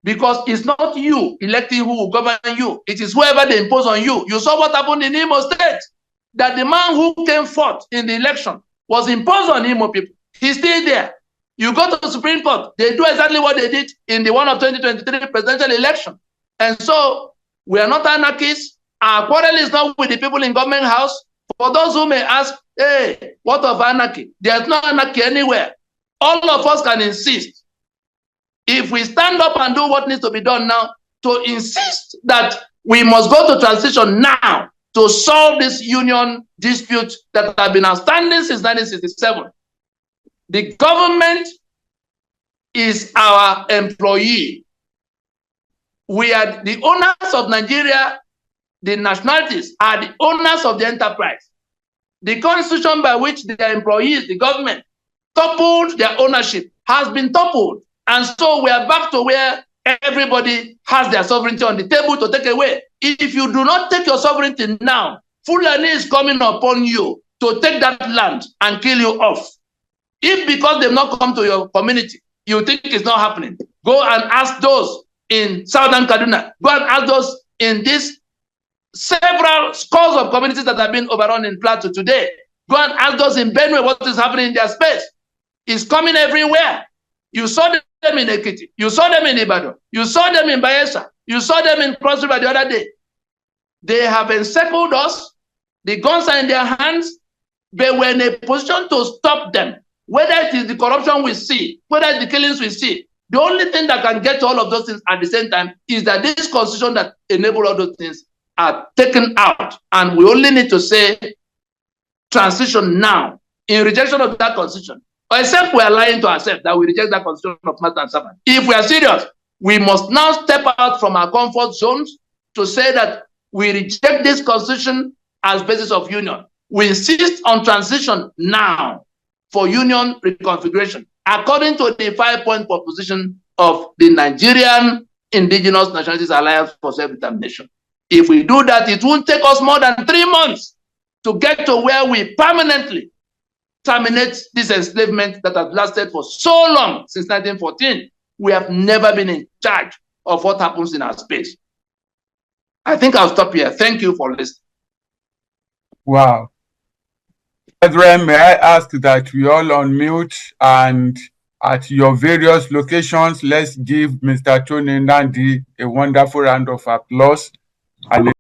Because it's not you electing who will govern you. It is whoever they impose on you. You saw what happened in Imo State. That the man who came forth in the election was imposed on Imo people. He's still there. You go to the Supreme Court, they do exactly what they did in the one of 2023 presidential election. And so, we are not anarchists. Our quarrel is not with the people in government house. For those who may ask, hey, what of anarchy? There's no anarchy anywhere. All of us can insist. If we stand up and do what needs to be done now, to insist that we must go to transition now to solve this union dispute that have been outstanding since 1967. The government is our employee. We are the owners of Nigeria. The nationalities are the owners of the enterprise. The constitution by which their employees, the government, toppled their ownership has been toppled. And so we are back to where everybody has their sovereignty on the table to take away. If you do not take your sovereignty now, Fulani is coming upon you to take that land and kill you off. If because they've not come to your community, you think it's not happening, go and ask those in Southern Kaduna, go and ask those in these several scores of communities that have been overrun in Plateau today. Go and ask those in Benue what is happening in their space. It's coming everywhere. You saw them in Ekiti, you saw them in Ibadan, you saw them in Bayelsa, you saw them in Cross River the other day. They have encircled us, the guns are in their hands, they were in a position to stop them. Whether it is the corruption we see, whether it's the killings we see, the only thing that can get to all of those things at the same time is that this constitution that enables all those things are taken out. And we only need to say transition now in rejection of that constitution. Except we are lying to ourselves that we reject that constitution of master and servant. If we are serious, we must now step out from our comfort zones to say that we reject this constitution as basis of union. We insist on transition now for union reconfiguration, according to the 5-point proposition of the Nigerian Indigenous Nationalities Alliance for Self-Determination. If we do that, it won't take us more than 3 months to get to where we permanently terminate this enslavement that has lasted for so long, since 1914. We have never been in charge of what happens in our space. I think I'll stop here. Thank you for listening. Wow. Brethren, may I ask that we all unmute, and at your various locations, let's give Mr. Tony Nandi a wonderful round of applause. And